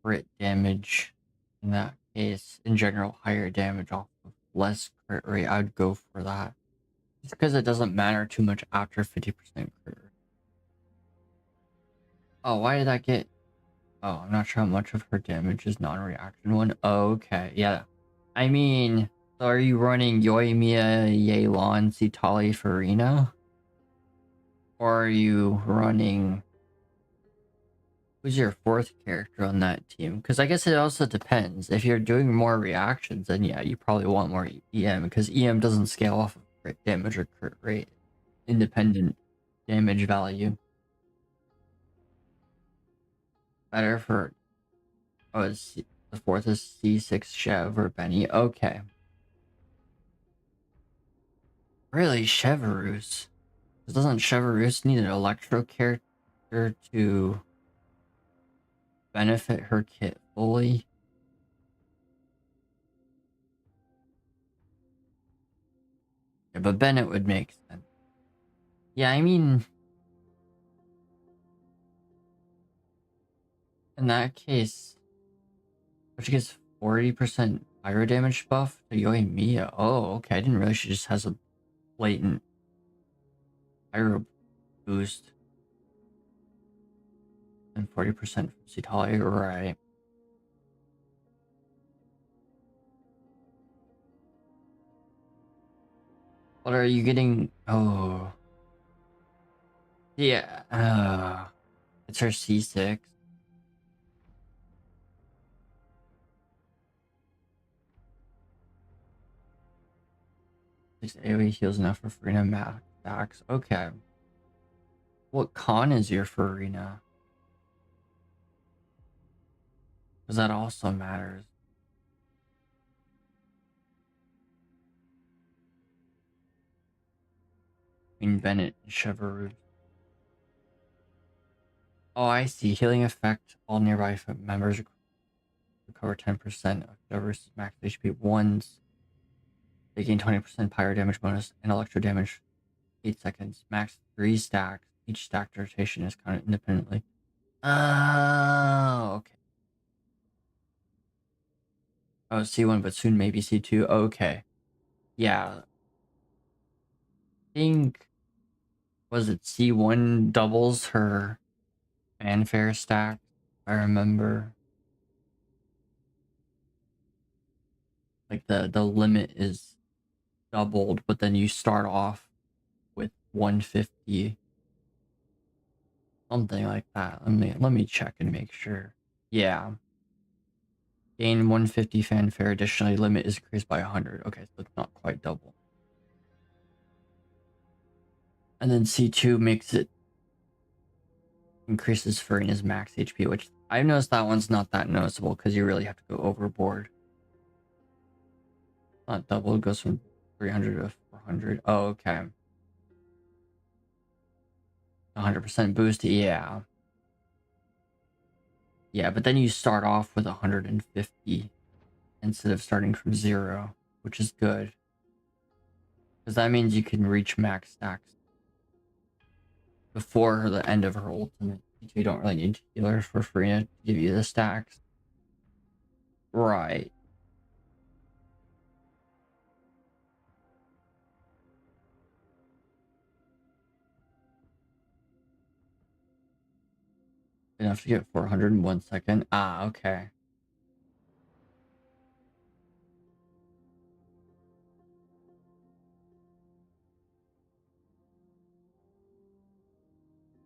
crit damage, in that case, in general, higher damage off of less crit rate, I'd go for that. Just because it doesn't matter too much after 50% crit rate. Oh, why did that get... Oh, I'm not sure how much of her damage is non-reaction one. Oh, okay, yeah. I mean, so are you running Yoimiya, Yelan, Citali, Farina? Or are you running... Who's your fourth character on that team? Because I guess it also depends. If you're doing more reactions, then yeah, you probably want more EM, because EM doesn't scale off of crit damage or crit rate. Independent damage value. Better for... Oh, the fourth is C6 Chev or Benny. Okay. Really, Chevarus? Doesn't Chevarus need an electro character to benefit her kit fully? Yeah, but Bennett would make sense. Yeah, I mean... In that case... She gets 40% pyro damage buff to Yoimiya. Oh, okay. I didn't realize she just has a blatant pyro boost. And 40% from Citali, right. What are you getting? Oh. Yeah. It's her C6. Six AoE heals enough for Farina max. Okay. What con is your Farina? Because that also matters. I mean, Bennett and Chevarus. Oh, I see. Healing effect. All nearby members recover 10% of Chevarus' max HP once. They gain 20% pyro damage bonus and electro damage 8 seconds. Max 3 stacks. Each stacked rotation is counted independently. Oh, okay. Oh, C1, but soon maybe C2. Okay. Yeah. I think... Was it C1 doubles her fanfare stack? I remember. Like the limit is doubled, but then you start off with 150. Something like that. Let me check and make sure. Yeah. Gain 150 fanfare. Additionally, limit is increased by 100. Okay, so it's not quite double. And then C2 makes it increases Farina's max HP, which I've noticed that one's not that noticeable because you really have to go overboard. Not double, it goes from 300 to 400. Oh, okay. 100% boost, yeah. Yeah, but then you start off with 150 instead of starting from 0, which is good. Because that means you can reach max stacks before the end of her ultimate. You don't really need healers for free to give you the stacks. Right. Enough to get 400 in 1 second. Ah, okay.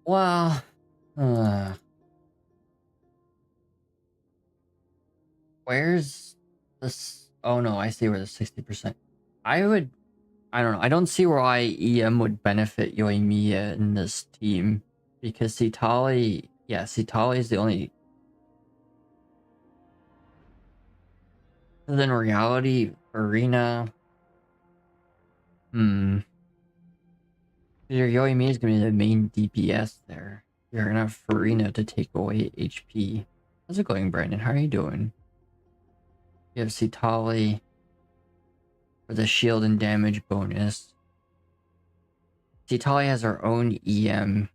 Well, where's this? Oh no, I see where the 60%. I don't know. I don't see why EM would benefit Yoimiya in this team because Citali is the only. Then reality arena. Your Yoimiya is gonna be the main DPS there. You're gonna have Farina to take away HP. How's it going, Brandon? How are you doing? You have Citali for the shield and damage bonus. Citali has her own EM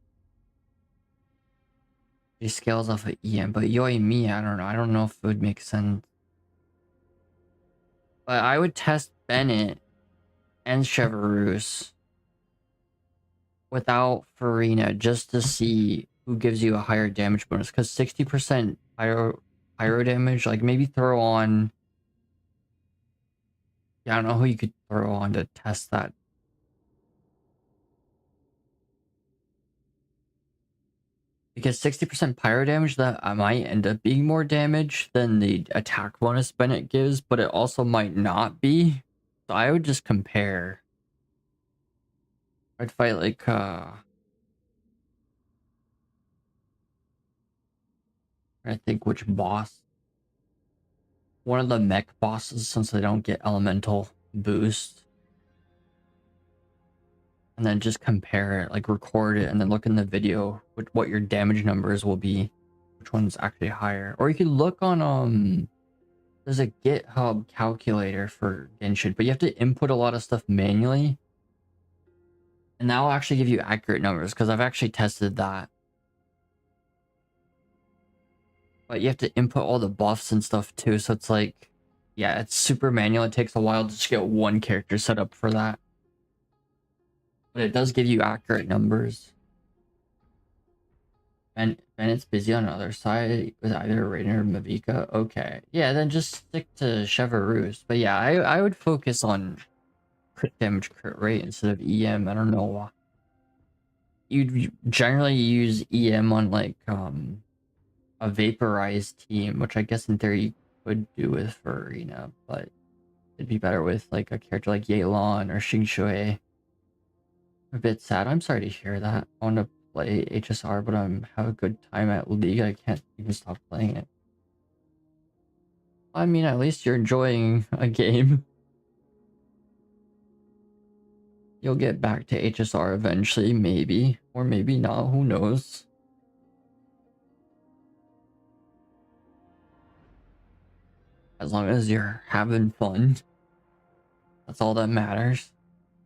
He scales off of EM, but Yoi Me, I don't know. I don't know if it would make sense. But I would test Bennett and Chevreuse without Farina just to see who gives you a higher damage bonus. Because 60% pyro damage, like maybe throw on. Yeah, I don't know who you could throw on to test that. Because 60% pyro damage, that might end up being more damage than the attack bonus Bennett gives, but it also might not be. So I would just compare. I'd fight like I think which boss. One of the mech bosses, since they don't get elemental boost. And then just compare it, like record it, and then look in the video with what your damage numbers will be. Which one's actually higher. Or you could look on there's a GitHub calculator for Genshin, but you have to input a lot of stuff manually. And that will actually give you accurate numbers, because I've actually tested that. But you have to input all the buffs and stuff too, so it's like, yeah, it's super manual. It takes a while to just get one character set up for that. But it does give you accurate numbers. And it's busy on the other side with either Raiden or Mavika. Okay. Yeah, then just stick to Chevreuse. But yeah, I would focus on crit damage, crit rate instead of EM. I don't know. You'd generally use EM on like a vaporized team, which I guess in theory you could do with Farina, but it'd be better with like a character like Yelan or Xing Shui. A bit sad. I'm sorry to hear that. I want to play HSR, but I'm have a good time at League. I can't even stop playing it. I mean, at least you're enjoying a game. You'll get back to HSR eventually, maybe. Or maybe not, who knows. As long as you're having fun. That's all that matters.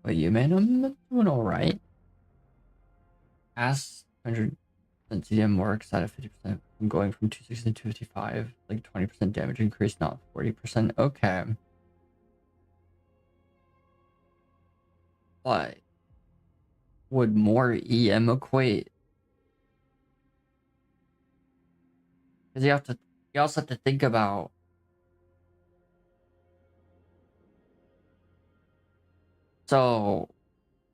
But you, man, I'm doing alright. Past 100% CDM works at a 50%. I'm going from 260 to 255. Like 20% damage increase, not 40%. Okay. But would more EM equate? Because you also have to think about so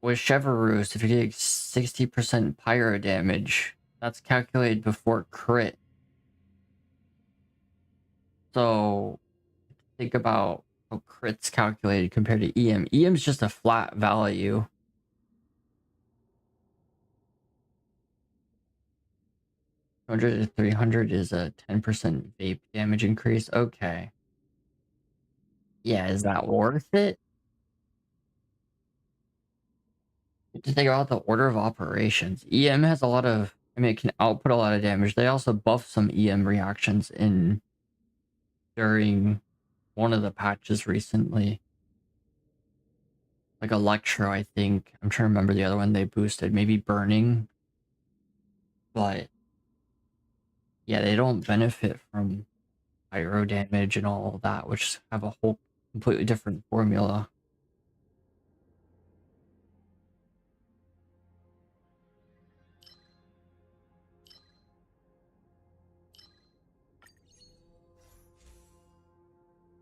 with Chevreuse, if you're getting 60% pyro damage, that's calculated before crit. So think about how crit's calculated compared to EM. EM's just a flat value. 200 to 300 is a 10% vape damage increase. Okay. Yeah, is that worth it? To think about the order of operations. EM has a lot of, I mean, it can output a lot of damage. They also buff some EM reactions during one of the patches recently. Like Electro, I think. I'm trying to remember the other one they boosted. Maybe Burning. But yeah, they don't benefit from pyro damage and all that, which have a whole completely different formula.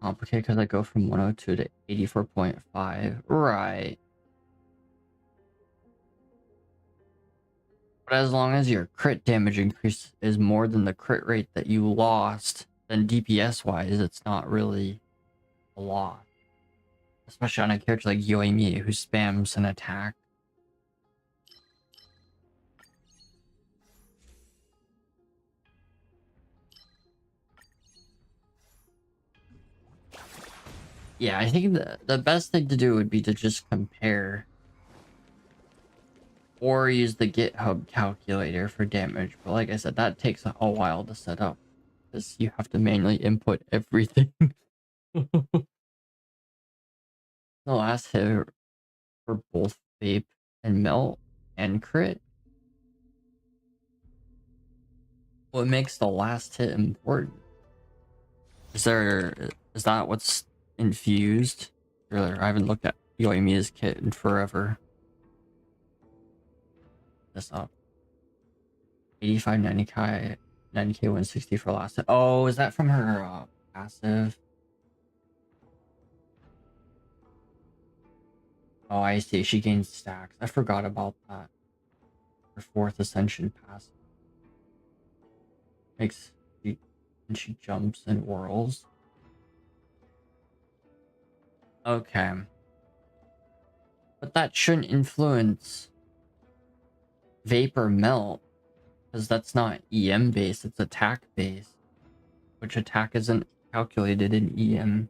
Complicated because I go from 102 to 84.5. Right. But as long as your crit damage increase is more than the crit rate that you lost, then DPS wise, it's not really a lot. Especially on a character like Yoimi who spams an attack. Yeah, I think the best thing to do would be to just compare. Or use the GitHub calculator for damage. But like I said, that takes a while to set up. Because you have to manually input everything. The last hit for both vape and melt and crit. What makes the last hit important? Is that what's infused? I haven't looked at Yoimiya's kit in forever. This up. 85, 90k, 90k, 160 for last hit. Oh, is that from her passive? Oh, I see. She gains stacks. I forgot about that. Her 4th ascension passive. And she jumps and whirls. Okay. But that shouldn't influence Vapor Melt, because that's not EM based, it's attack based. Which attack isn't calculated in EM.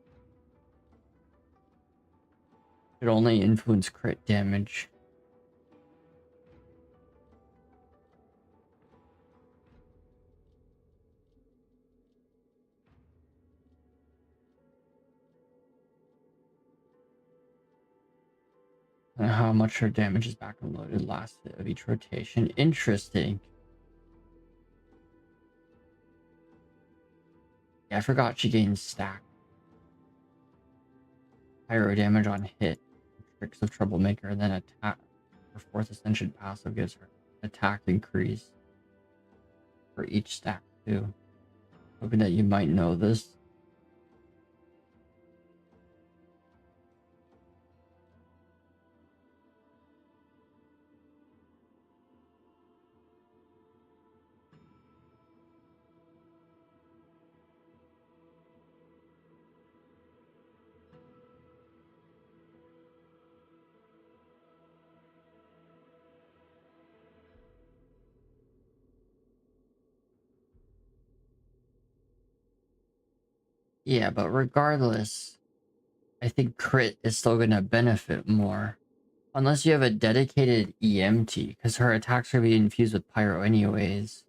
It only influence crit damage. And how much her damage is back and loaded last hit of each rotation. Interesting. Yeah, I forgot she gains stack. Pyro damage on hit. Tricks of Troublemaker, and then attack. Her 4th ascension passive gives her attack increase for each stack too. Hoping that you might know this. Yeah, but regardless, I think crit is still gonna benefit more. Unless you have a dedicated EMT, because her attacks are being infused with Pyro anyways.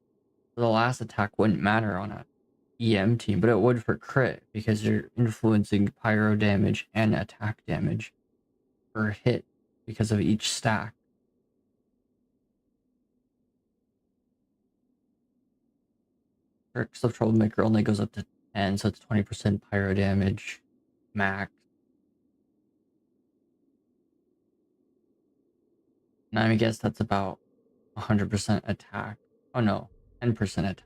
So the last attack wouldn't matter on a EMT, but it would for crit, because you're influencing Pyro damage and attack damage per hit because of each stack. Tricks of Troublemaker only goes up to 10, so it's 20% Pyro damage max. Now I guess that's about 100% attack. Oh no, 10% attack.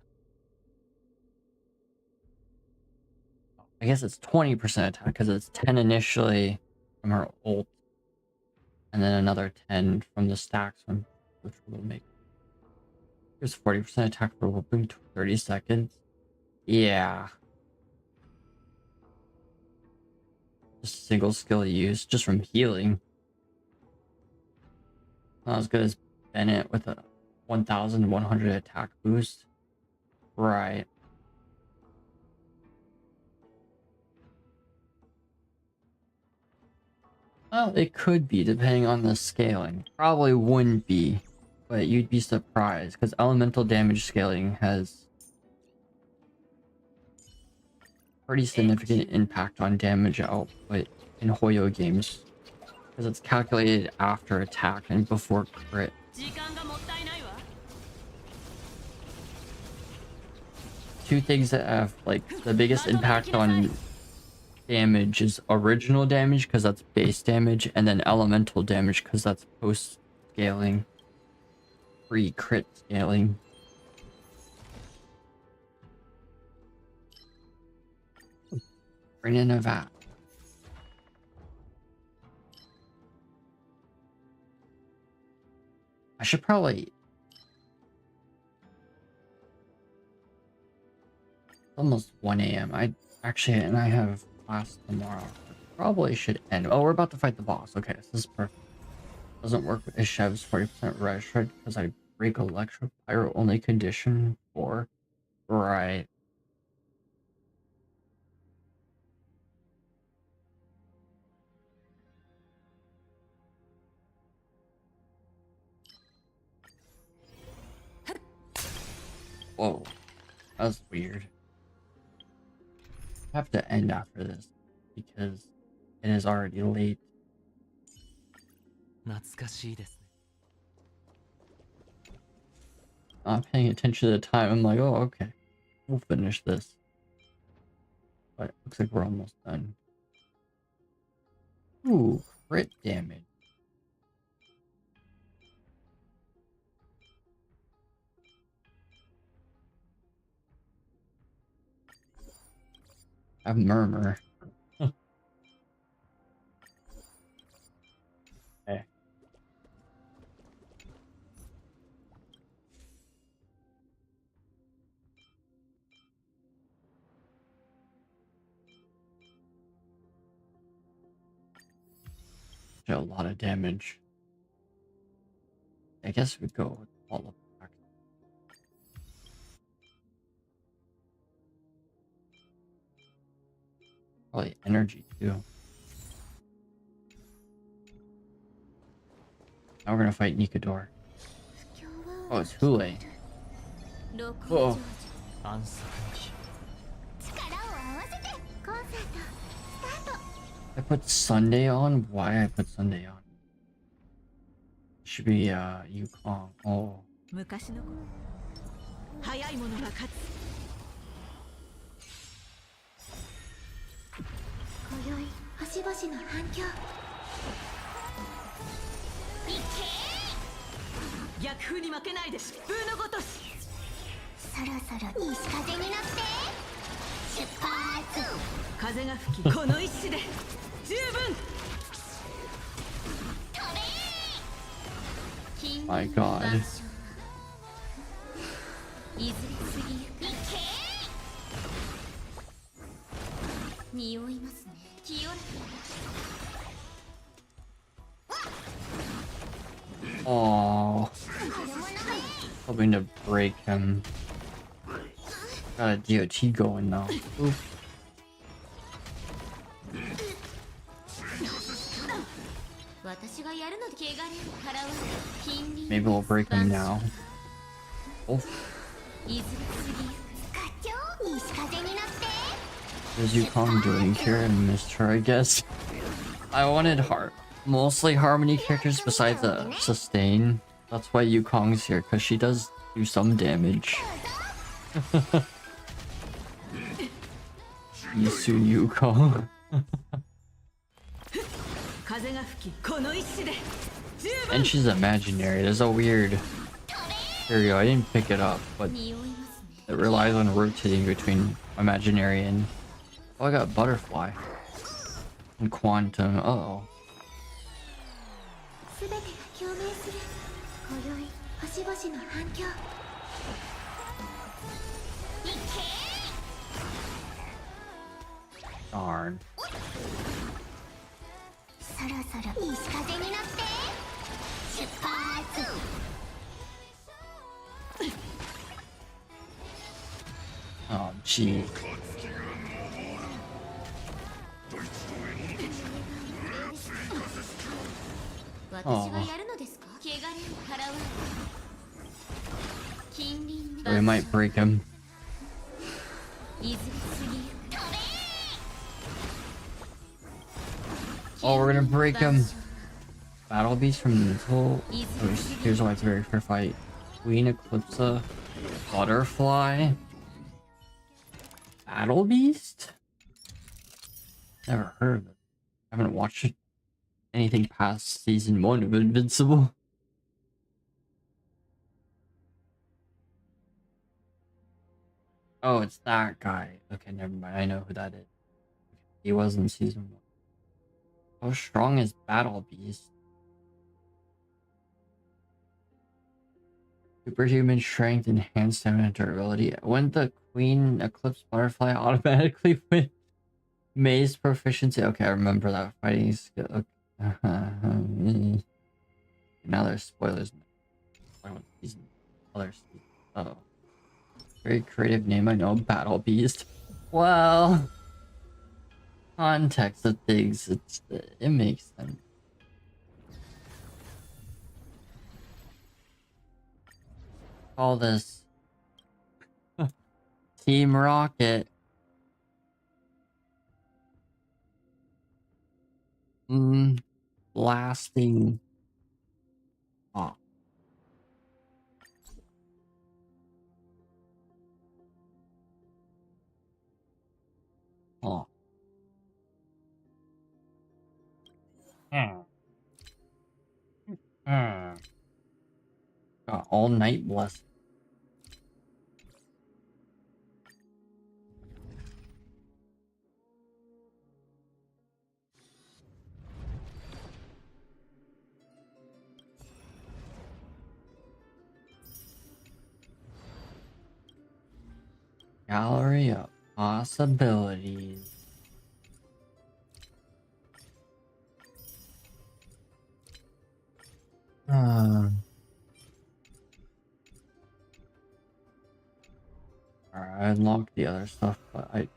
I guess it's 20% attack because it's 10 initially from her ult, and then another 10 from the stacks from which will make. Here's 40% attack for whooping 30 seconds. Yeah. Just single skill use just from healing. Not as good as Bennett with a 1100 attack boost. Right. Well, it could be depending on the scaling. Probably wouldn't be, but you'd be surprised because elemental damage scaling has pretty significant impact on damage output in Hoyo games because it's calculated after attack and before crit. Two things that have like the biggest impact on damage is original damage because that's base damage, and then elemental damage because that's post scaling, pre crit scaling. Bring in a vat. I should probably. It's almost 1 a.m. I have class tomorrow. Probably should end. Oh, we're about to fight the boss. Okay, this is perfect. Doesn't work with Ishev's 40% red shred because I break electro pyro only condition for. Right. Whoa. That's weird. I have to end after this because it is already late. not paying attention to the time. I'm like, oh, okay, we'll finish this. But it looks like we're almost done. Ooh, crit damage. I have murmur. Okay. A lot of damage. I guess we go with all of that. Probably energy too. Now we're gonna fight Nikador. Oh, it's Hule. Oh. I put Sunday on? Why I put Sunday on? Should be Yukong. Oh. 昔の早い者が勝つ。今宵端々の反響。逆風に負けないで疾風のごとし。そろそろ西風に乗って出発。風が吹きこの一矢で十分。 My God. Oh, hoping to break him. Got a DOT going now. Oof. Maybe we'll break him now. Oh. What is Yukong doing here? I missed her, I guess. I wanted mostly Harmony characters besides sustain. That's why Yukong's here, because she does do some damage. Yisu Yukong. And she's imaginary. There's a weird stereo. I didn't pick it up, but it relies on rotating between imaginary and... Oh, I got butterfly. And quantum. Uh-oh. Darn. Oh, gee. Oh. We might break him. Oh, we're gonna break him. Battle Beast from Mental. Here's why it's a very fair fight. Queen Eclipsa. Butterfly. Battle Beast? Never heard of it. I haven't watched anything past season 1 of Invincible. Oh, it's that guy. Okay, never mind. I know who that is. He was in season 1. How strong is Battle Beast? Superhuman strength, enhanced stamina, durability. Wouldn't the Queen Eclipse Butterfly automatically win May's proficiency? Okay, I remember that fighting skill. Okay. Now there's spoilers. Others. Oh. Very creative name, I know. Battle Beast. Well, context of things, it makes sense. Call this Team Rocket. Blasting off. Hmm. Hmm. Got all night blessed. Gallery of possibilities. Alright, I unlocked the other stuff, but I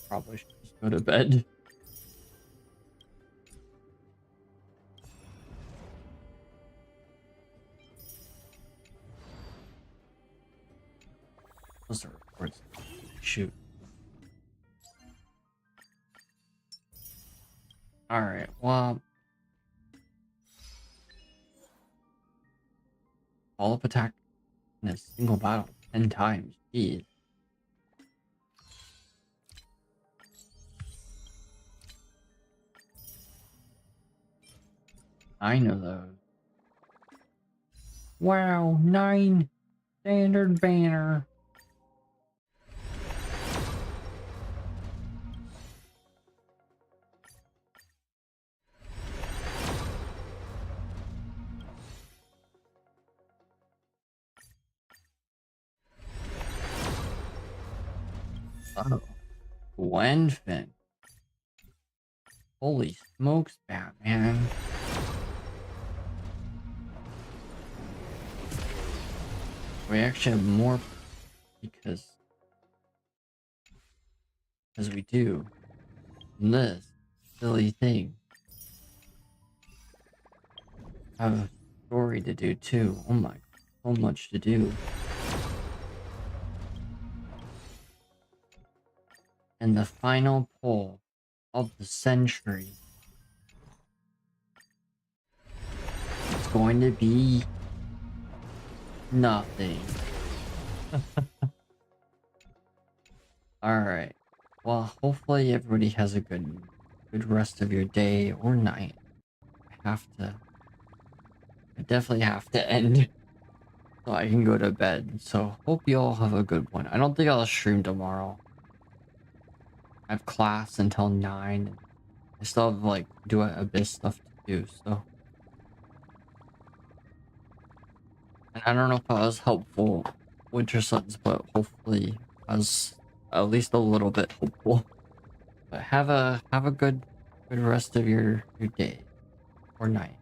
probably should just go to bed. Those are reports. Shoot. Alright, well. Follow-up attack in a single battle 10 times. Jeez. I know those. Wow, 9 standard banner. Oh, Gwenfin. Holy smokes, Batman. We actually have more because we do this silly thing. I have a story to do too. Oh my, so much to do. And the final pull of the century. It's going to be nothing. Alright. Well, hopefully everybody has a good rest of your day or night. I definitely have to end so I can go to bed. So hope you all have a good one. I don't think I'll stream tomorrow. I have class until 9. I still have like do a bit of stuff to do, so. And I don't know if I was helpful, Winter Suns, but hopefully I was at least a little bit hopeful. But have a good rest of your day or night.